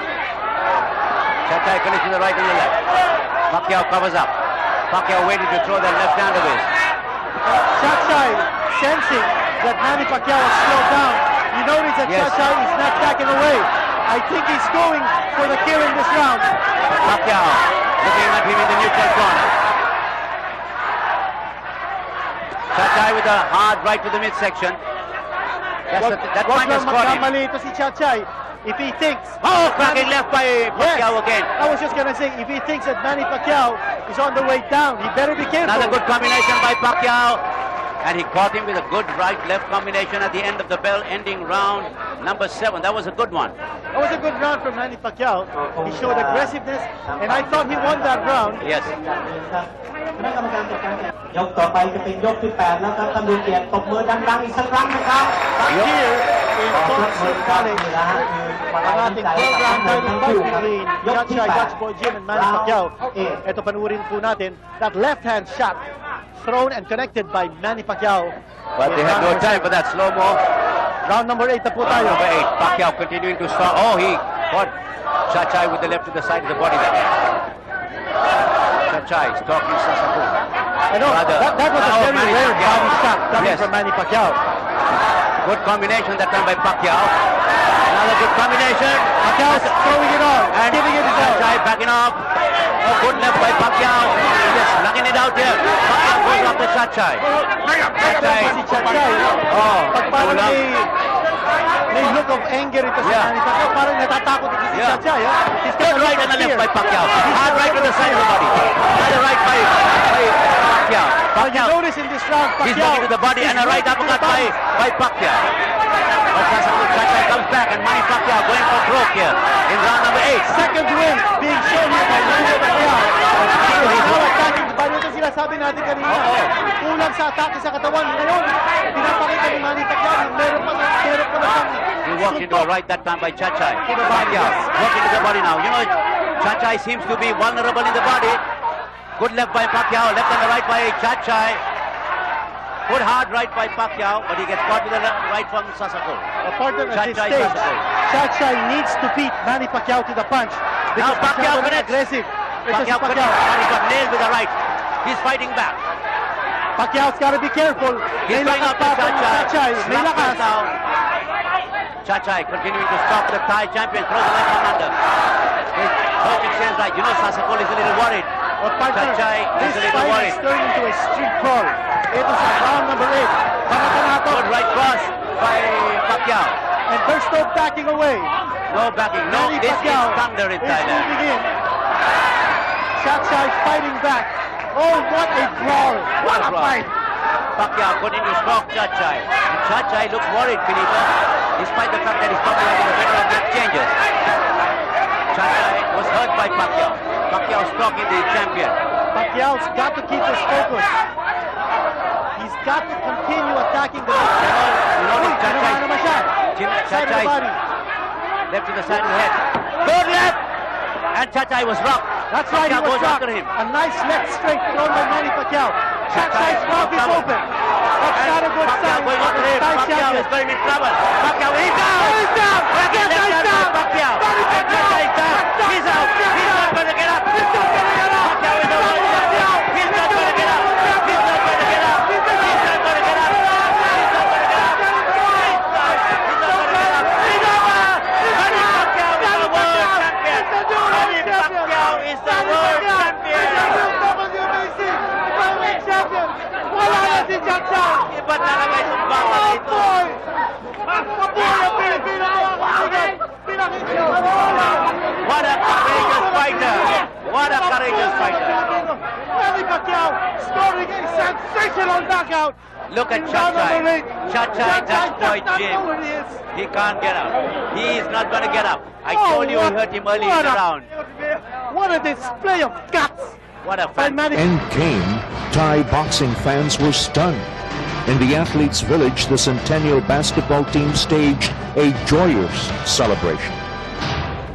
Chachai connects to the right and the left. Pacquiao covers up. Pacquiao waiting to throw that left hand of his. Chachai sensing that Manny Pacquiao has slowed down. You notice that Yes. Chachay is not backing away. I think he's going for the kill in this round. Pacquiao looking at him in the neutral corner. Chachay with a hard right to the midsection. That Wag might have lang scored him. magkamali ito si Chachay. If he thinks... Oh, cracking left by Pacquiao again. I was just going to say, if he thinks that Manny Pacquiao is on the way down, he better be careful. Another good combination by Pacquiao. And he caught him with a good right-left combination at the end of the bell, ending round number 7. That was a good one. That was a good round from Manny Pacquiao. He showed aggressiveness, and I thought he won that round. Yes. ยกต่อไปจะเป็นยกที่8แล้วครับท่านผู้เกียรติตบมือดังๆอีกสักครั้งนะครับ Here in Thompson College, ang ating 12-round title fight between Chachay, Dutchboy Jim, and Manny Pacquiao. Ito panuorin po natin, that left-hand shot thrown and connected by Manny Pacquiao. But they had no time for that slow-mo. Round number 8 na po tayo. Number 8, Pacquiao continuing to start. Oh, he caught Chachay with the left to the side of the body there. Chachay stalking Sasaku. I know, that was a very rare body shot coming from Manny Pacquiao. Good combination that time by Pacquiao. Another good combination. Pacquiao's throwing it on, giving it his all. Chachay backing off. Oh, good left by Pacquiao. He's just slugging it out here. Pacquiao goes after Chachay. Chachay. Oh, pag parang may look of anger ito sa Manny Pacquiao. Parang natatakot ito si Chachay. Good right and a left by Pacquiao. Hard right to the side of the body. Another right by Pacquiao. You notice in this round, Pacquiao, he's looking to the body and a right uppercut by Pacquiao. Chachay comes back and Manny Pacquiao going for broke here in round number 8. Second win being shown here by Manny Pacquiao. He's now attacking the body. Ito sila sabi natin kanina. Kulang sa atake sa katawan. Ngayon, pinapakita ni Manny Pacquiao. Meron pa lang. He walked into a right that time by Chachay. Pacquiao walking to the body now. You know, Chachay seems to be vulnerable in the body. Good left by Pacquiao, left and the right by Chachay. Good hard right by Pacquiao, but he gets caught with the right from Sasaku. Partner at this stage, Chachay needs to beat Manny Pacquiao to the punch. Now Pacquiao connects. Aggressive. Pacquiao connects, and he got nailed with the right. He's fighting back. Pacquiao's got to be careful. He's going up to Chachay. May lakas. Now. Chachay continuing to stop the Thai champion, throws the left hand under. His coaching says like, you know, Sasaku is a little worried. Chachay is a little worried. This fight is turning into a street brawl. Ito sa round number 8. Good right cross by Pacquiao. And there's no backing away. No backing. No, this is thunder in Thailand. Chachay fighting back. Oh, what a brawl. What a fight. Pacquiao continues to stalk Chachay. And Chachay looks worried, Felipe, despite the fact that he's probably having a better of exchanges. Chachay was hurt by Pacquiao. Pacquiao stalking the champion. Pacquiao's got to keep his focus. He's got to continue attacking the Chachay left to the side of the head. Good left! And Chachay was rocked. That's right, he was rocked. A nice left straight thrown by Manny Pacquiao. Chachay's mouth is open. That's not a good sign. Pacquiao is going in trouble. Pacquiao, he's down! He's down! He's down! Pacquiao! Chachay is down! He's out! He's not going to get up! He's not going to get up! Pacquiao is out! He's not going to get up! He's not going to get up! He's not going to get up! He's not going to get up! He's not going to get up! He's not going to get up! He's over! Manny Pacquiao is the world champion! Manny Pacquiao is the world champion! Wala na si Chachay! Iba talaga yung bawal ito! What a courageous fighter! What a courageous fighter! Manny Pacquiao scoring a sensational knockout! Look at Chachay. Chachay, that boy Jim. He can't get up. He is not going to get up. I told you he hurt him early in the round. What a display of guts! What a fan. End came, Thai boxing fans were stunned. In the athletes' village, the Centennial basketball team staged a joyous celebration.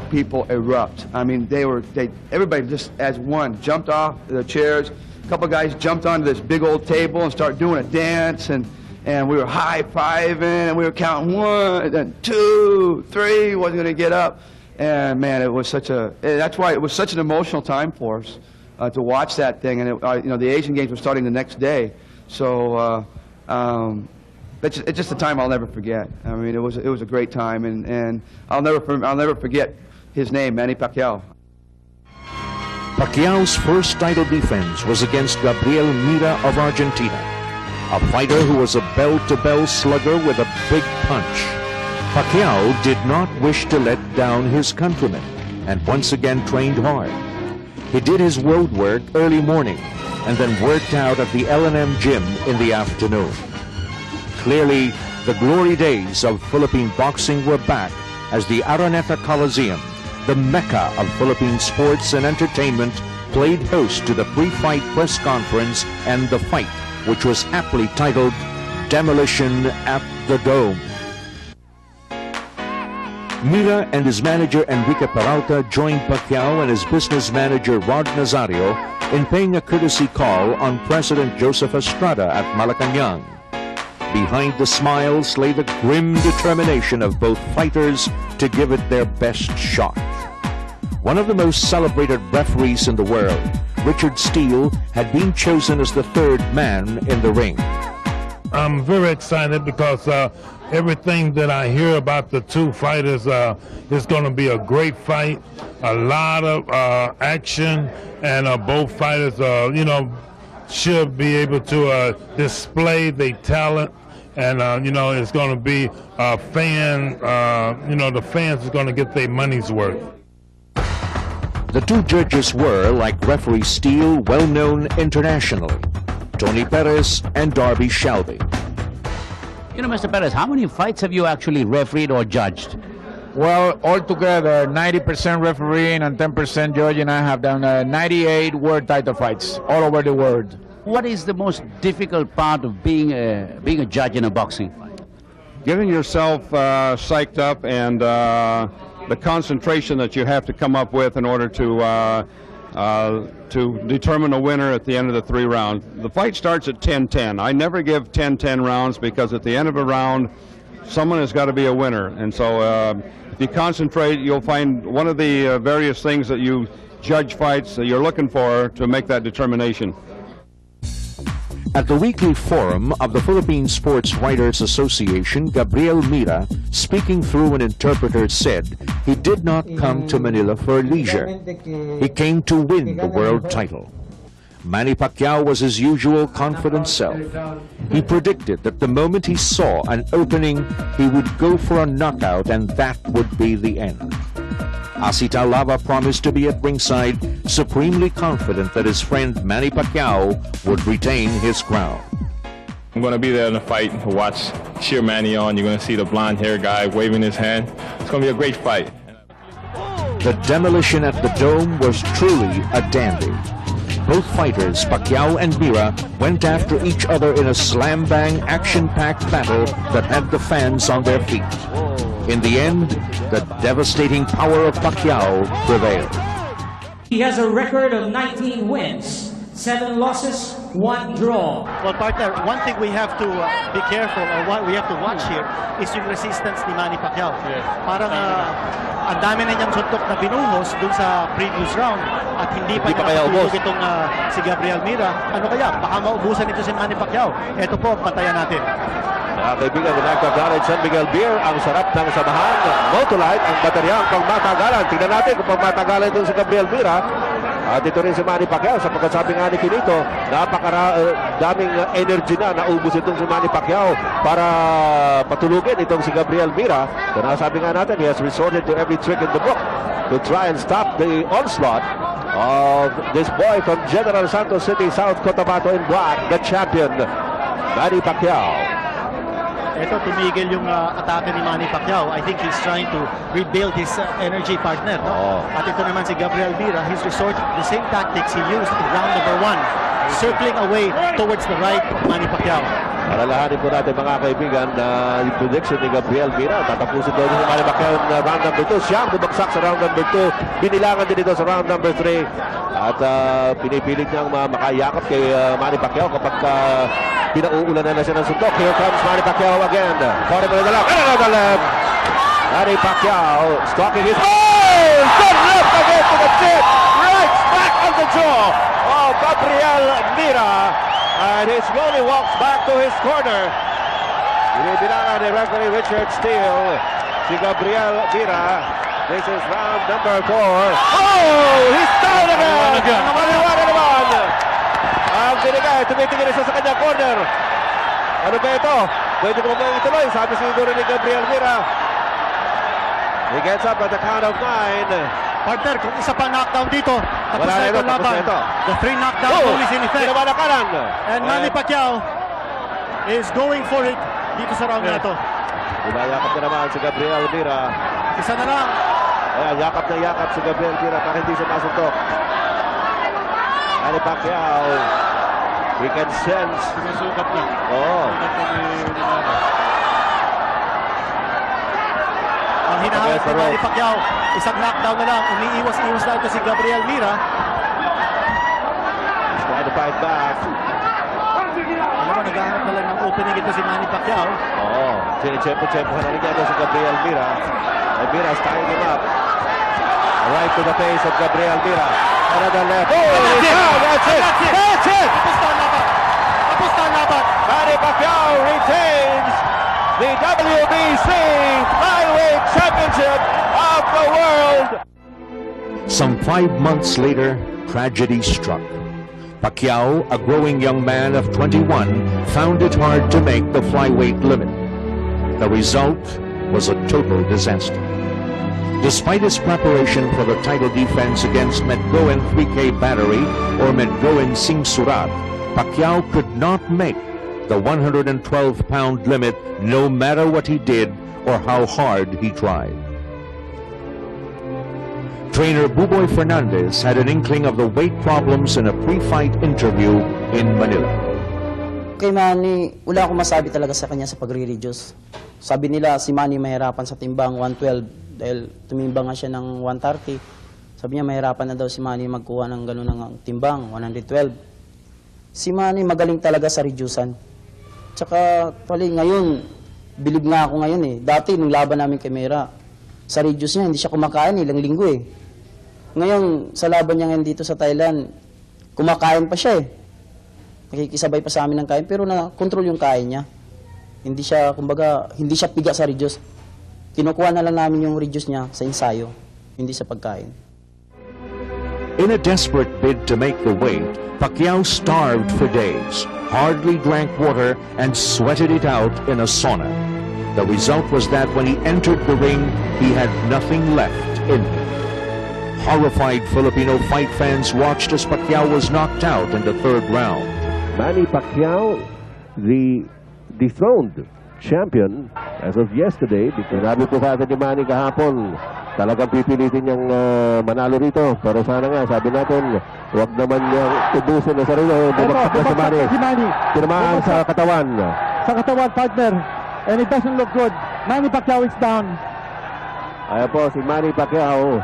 People erupt. I mean, everybody just as one jumped off the chairs. A couple guys jumped onto this big old table and started doing a dance, and we were high-fiving, and we were counting 1, then 2, 3, wasn't going to get up. And man, it was that's why it was such an emotional time for us to watch that thing. And you know, the Asian Games were starting the next day, so it's just a time I'll never forget. I mean, it was a great time, and I'll never forget his name, Manny Pacquiao. Pacquiao's first title defense was against Gabriel Mira of Argentina, a fighter who was a bell-to-bell slugger with a big punch. Pacquiao did not wish to let down his countrymen and once again trained hard. He did his road work early morning and then worked out at the L&M gym in the afternoon. Clearly, the glory days of Philippine boxing were back as the Araneta Coliseum, the mecca of Philippine sports and entertainment, played host to the pre-fight press conference and the fight, which was aptly titled Demolition at the Dome. Mira and his manager Enrique Peralta joined Pacquiao and his business manager Rod Nazario in paying a courtesy call on President Joseph Estrada at Malacanang. Behind the smiles lay the grim determination of both fighters to give it their best shot. One of the most celebrated referees in the world, Richard Steele, had been chosen as the third man in the ring. I'm very excited because everything that I hear about the two fighters is going to be a great fight, a lot of action, and both fighters, should be able to display their talent. And, it's going to be a fan, the fans are going to get their money's worth. The two judges were, like referee Steele, well-known internationally, Tony Perez and Darby Shelby. You know, Mr. Perez, how many fights have you actually refereed or judged? Well, altogether, 90% refereeing and 10% judging. I have done 98 world title fights all over the world. What is the most difficult part of being a judge in a boxing fight? Getting yourself psyched up and the concentration that you have to come up with in order to determine a winner at the end of the 3 rounds. The fight starts at 10-10. I never give 10-10 rounds because at the end of a round, someone has got to be a winner. And so if you concentrate, you'll find one of the various things that you judge fights that you're looking for to make that determination. At the weekly forum of the Philippine Sports Writers Association, Gabriel Mira, speaking through an interpreter, said he did not come to Manila for leisure. He came to win the world title. Manny Pacquiao was his usual confident self. He predicted that the moment he saw an opening, he would go for a knockout and that would be the end. Asita Lava promised to be at ringside, supremely confident that his friend Manny Pacquiao would retain his crown. I'm going to be there in the fight to watch, cheer Manny on. You're going to see the blonde-haired guy waving his hand. It's going to be a great fight. The demolition at the Dome was truly a dandy. Both fighters, Pacquiao and Mira, went after each other in a slam-bang, action-packed battle that had the fans on their feet. In the end, the devastating power of Pacquiao prevailed. He has a record of 19 wins, 7 losses, 1 draw. Well, partner, one thing we have to be careful, or what we have to watch here, is yung resistance ni Manny Pacquiao. Parang ang dami na niyang suntok na binuhos dun sa previous round at hindi pa niya nakatulog itong si Gabriel Mira. Ano kaya? Baka maubusan ito si Manny Pacquiao. Ito po, pantayan natin. Kaibigan ni Nagkagalan San Miguel Beer, ang sarap ng samahan. Motolite, ang bateryang pangmatagalan. Tingnan natin kung pangmatagalan ito si Gabriel Mira. At ito rin si Manny Pacquiao, sapagkat sabi nga ni Kinito, daming energy na naubos itong si Manny Pacquiao para patulugin itong si Gabriel Mira. Kaya sabi nga natin, he has resorted to every trick in the book to try and stop the onslaught of this boy from General Santos City, South Cotabato in black, the champion, Manny Pacquiao. Ito, tumigil yung atake ni Manny Pacquiao. I think he's trying to rebuild his energy partner. No? At ito naman si Gabriel Mira, he's resorted to the same tactics he used in round number 1, circling away towards the right of Manny Pacquiao. Alalahanin po natin mga kaibigan na yung prediction ni Gabriel Mira, tatapusin daw ni Manny Pacquiao na round number 2. Siya bumagsak sa round number 2. Binilangan din ito sa round number 3. At pinipilit niyang makayakap kay Manny Pacquiao kapag pinauulan na siya ng suntok. Here comes Manny Pacquiao again. Corner to the left. And another left. Manny Pacquiao stalking his... Oh! Good left again to the chin. Right back on the jaw of Gabriel Mira. And he slowly walks back to his corner. Binibilangan ni referee Richard Steele. Si Gabriel Mira. This is round number 4. Oh! He's down again! Maliwana naman! Ang binigay, tumitingin isa sa kanyang corner. Ano ba ito? Pwede ko ba ituloy? Sabi siguro ni Gabriel Mira. He gets up at the count of 9. Partner, kung isa pa knockdown dito, tapos Wala na na ito ito, tapos laban. na ito. The 3 knockdown rule is in effect. Ginawa na kanan. And Manny Pacquiao is going for it dito sa round na ito. Yakap na naman si Gabriel Mira. Isa na lang. Ayan, yakap na yakap si Gabriel Mira para hindi siya masuntok. Manny Pacquiao. We can sense. Sinusukat na. Oo. Ang hinahanap ni Manny Pacquiao, isang knockdown na lang. Umiiwas-iwas na ito si Gabriel Mira. He's trying to fight back. Alam mo, naghahanap na lang ng opening ito si Manny Pacquiao. Oo. Tiyempo-tiyempo na rin si Gabriel Mira. And Mira's tying him up. Right to the face of Gabriel Mira. Another left. Oh, that's it! That's it! Tapos na ang laban. Tapos na ang laban. Manny Pacquiao retains the WBC Flyweight Championship of the world. Some 5 months later, tragedy struck. Pacquiao, a growing young man of 21, found it hard to make the flyweight limit. The result was a total disaster. Despite his preparation for the title defense against Medgoen 3K Battery or Medgoen Sing Surat, Pacquiao could not make the 112-pound limit no matter what he did or how hard he tried. Trainer Buboy Fernandez had an inkling of the weight problems in a pre-fight interview in Manila. Kay Manny, wala akong masabi talaga sa kanya sa pagre-reduce. Sabi nila si Manny mahirapan sa timbang 112 dahil tumimbang nga siya ng 130. Sabi niya mahirapan na daw si Manny magkuha ng gano'n ng timbang, 112. Si Manny magaling talaga sa reducean. Tsaka pali ngayon, bilib nga ako ngayon eh. Dati nung laban namin kay Mera, sa reduce niya hindi siya kumakain ilang linggo eh. Ngayon, sa laban niya ngayon dito sa Thailand, kumakain pa siya eh. Nakikisabay pa sa amin ng kain, pero na-control yung kain niya. Hindi siya, kumbaga, hindi siya piga sa reduce. Kinukuha na lang namin yung reduce niya sa ensayo, hindi sa pagkain. In a desperate bid to make the weight, Pacquiao starved for days, hardly drank water, and sweated it out in a sauna. The result was that when he entered the ring, he had nothing left in him. Horrified Filipino fight fans watched as Pacquiao was knocked out in the 3rd round. Manny Pacquiao, the dethroned champion as of yesterday. Sinabi po sa atin ni Manny kahapon, talagang pipilitin niyang manalo rito. Pero sana nga, sabi natin, huwag naman niyang tubusin na sarili. Bumagsak na si Manny. Tinamaan sa katawan. Sa katawan, partner. And it doesn't look good. Manny Pacquiao is down. Ayan po, si Manny Pacquiao.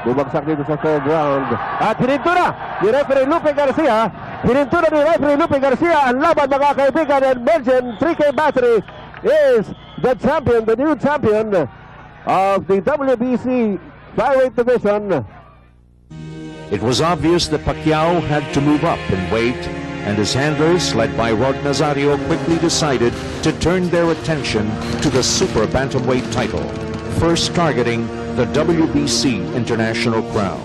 Bumagsak dito sa 3rd round. At hininto na ni referee Lupe Garcia. Hininto na ni referee Lupe Garcia. Ang laban, mga kaibigan, and mention 3K Battery is the champion, the new champion of the WBC Flyweight Division. It was obvious that Pacquiao had to move up in weight, and his handlers, led by Rod Nazario, quickly decided to turn their attention to the super bantamweight title, first targeting the WBC International crown.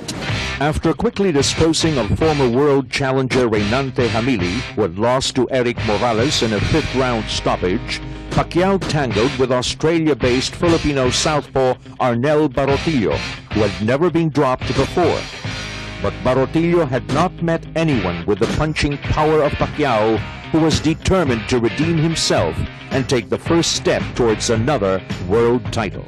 After quickly disposing of former world challenger Reynante Hamili, who had lost to Eric Morales in a 5th round stoppage, Pacquiao tangled with Australia-based Filipino southpaw Arnel Barotillo, who had never been dropped before. But Barotillo had not met anyone with the punching power of Pacquiao, who was determined to redeem himself and take the first step towards another world title.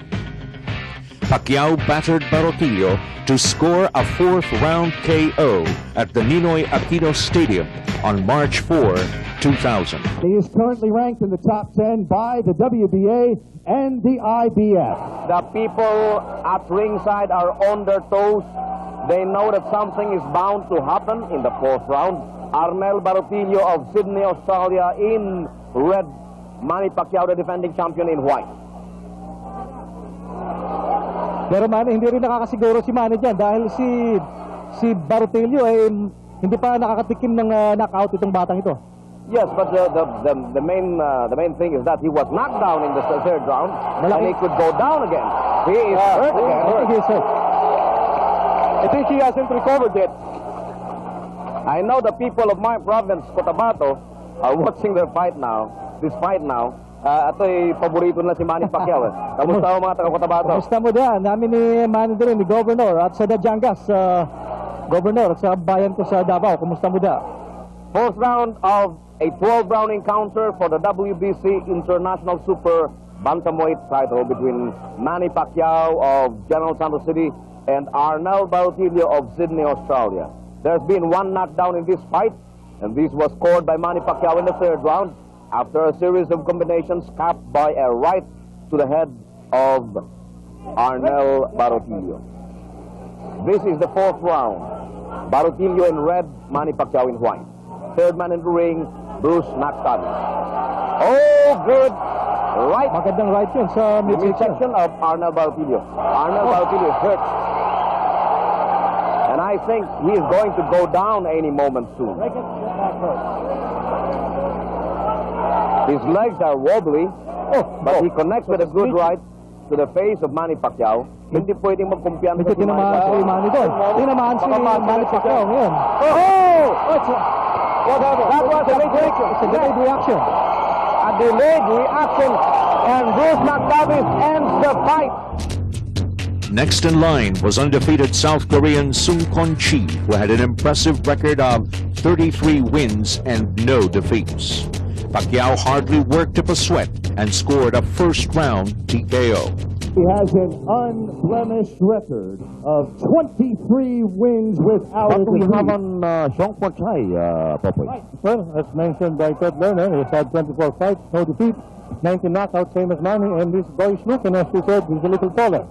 Pacquiao battered Barotillo to score a 4th round KO at the Ninoy Aquino Stadium on March 4, 2000. He is currently ranked in the top 10 by the WBA and the IBF. The people at ringside are on their toes. They know that something is bound to happen in the 4th round. Arnel Barotillo of Sydney, Australia in red. Manny Pacquiao, the defending champion, in white. Pero Manny, hindi rin nakakasiguro si Manny dyan dahil si Barotillo ay hindi pa nakakatikim ng knockout itong batang ito. Yes, but the main thing is that he was knocked down in the third round, and he could go down again. He is hurt again. I think he's hurt. I think he hasn't recovered yet. I know the people of my province, Cotabato, are watching their fight now. This fight now. Ato'y paborito na si Manny Pacquiao. Kamusta ho mga taga-Cotabato? Kamusta mo dyan? Namin ni Manny din, ni Governor, at sa Dajangas, Governor, at sa bayan ko sa Davao. Kamusta mo dyan? Fourth round of a 12-round encounter for the WBC International Super Bantamweight title between Manny Pacquiao of General Santos City and Arnel Barutillo of Sydney, Australia. There's been one knockdown in this fight, and this was scored by Manny Pacquiao in the third round after a series of combinations capped by a right to the head of Arnel Barutillo. This is the fourth round. Barutillo in red, Manny Pacquiao in white. Third man in the ring, Bruce Naktabi. Oh, good right. Magandang right yun sa midsection of Arnel Barutillo. Arnel Barutillo is hurt. And I think he is going to go down any moment soon. His legs are wobbly, but he connects with a good right to the face of Manny Pacquiao. Hindi pwedeng magkumpiyansa si Manny doon. Tinamaan si Manny Pacquiao ngayon. Whatever. That was a big reaction. It's a delayed reaction. A delayed reaction, and Bruce Naktabi ends the fight. Next in line was undefeated South Korean Sung Kon Chi, who had an impressive record of 33 wins and no defeats. Pacquiao hardly worked up a sweat and scored a first-round TKO. He has an unblemished record of 23 wins without a defeat. Sung Kon Chi, Popoy? Well, as mentioned by Ted Lerner, he's had 24 fights, no defeat, 19 knockouts, same as Manny, and this boy is looking, as we said, he's a little taller.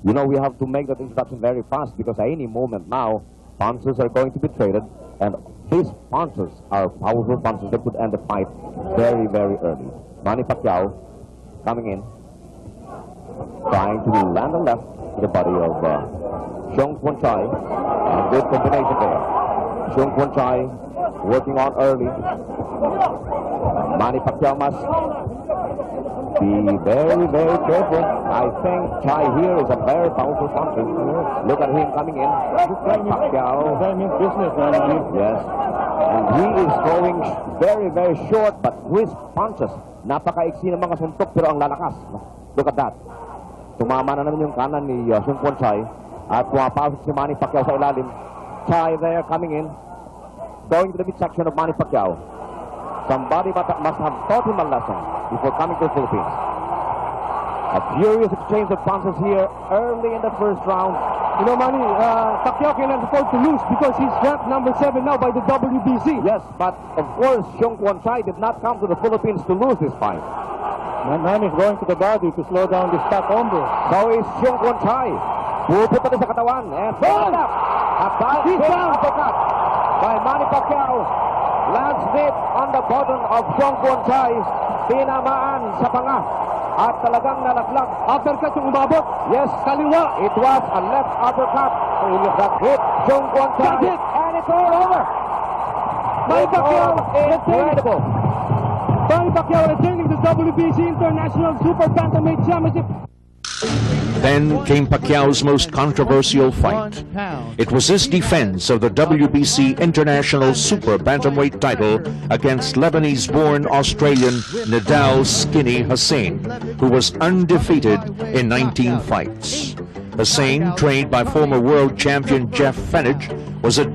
You know, we have to make that introduction very fast because at any moment now, punches are going to be traded, and these punches are powerful punches that could end the fight very, very early. Manny Pacquiao coming in, trying to land a left to the body of Sung Kon Chi. And good combination there. Sung Kon Chi working on early. Manny Pacquiao must be very, very careful. I think Chai here is a very powerful puncher. Look at him coming in. Pacquiao. Yes. And he is throwing very, very short but crisp punches. Napaka-iksi ng mga suntok pero ang lalakas. Look at that. Tumama na naman yung kanan ni Sung Kon Chi. At pumapasok si Manny Pacquiao sa ilalim. Chai there coming in. Going to the midsection of Manny Pacquiao. Somebody must have taught him a lesson before coming to the Philippines. A furious exchange of punches here early in the first round. You know, Manny, Pacquiao cannot afford to lose because he's ranked number 7 now by the WBC. Yes, but of course, Sung Kon Chi did not come to the Philippines to lose this fight. Man is going to the body to slow down this top hombre. So is Sung Kon Chi. Pupunta na sa katawan. And hold up. A bad uppercut by Manny Pacquiao. Lands deep on the bottom of Sung Kon Chi. Tinamaan sa panga. At talagang nalaglag. Uppercut yung umabot. Yes, kaliwa. It was a left uppercut. That hit Sung Kon Chi. And it's all over. Manny Pacquiao incredible. Manny Pacquiao retaining the WBC International Super Bantamweight Championship. Then came Pacquiao's most controversial fight. It was his defense of the WBC International Super Bantamweight title against Lebanese-born Australian Nidal Skinny Hussein, who was undefeated in 19 fights. Hussein, trained by former world champion Jeff Fenech, was a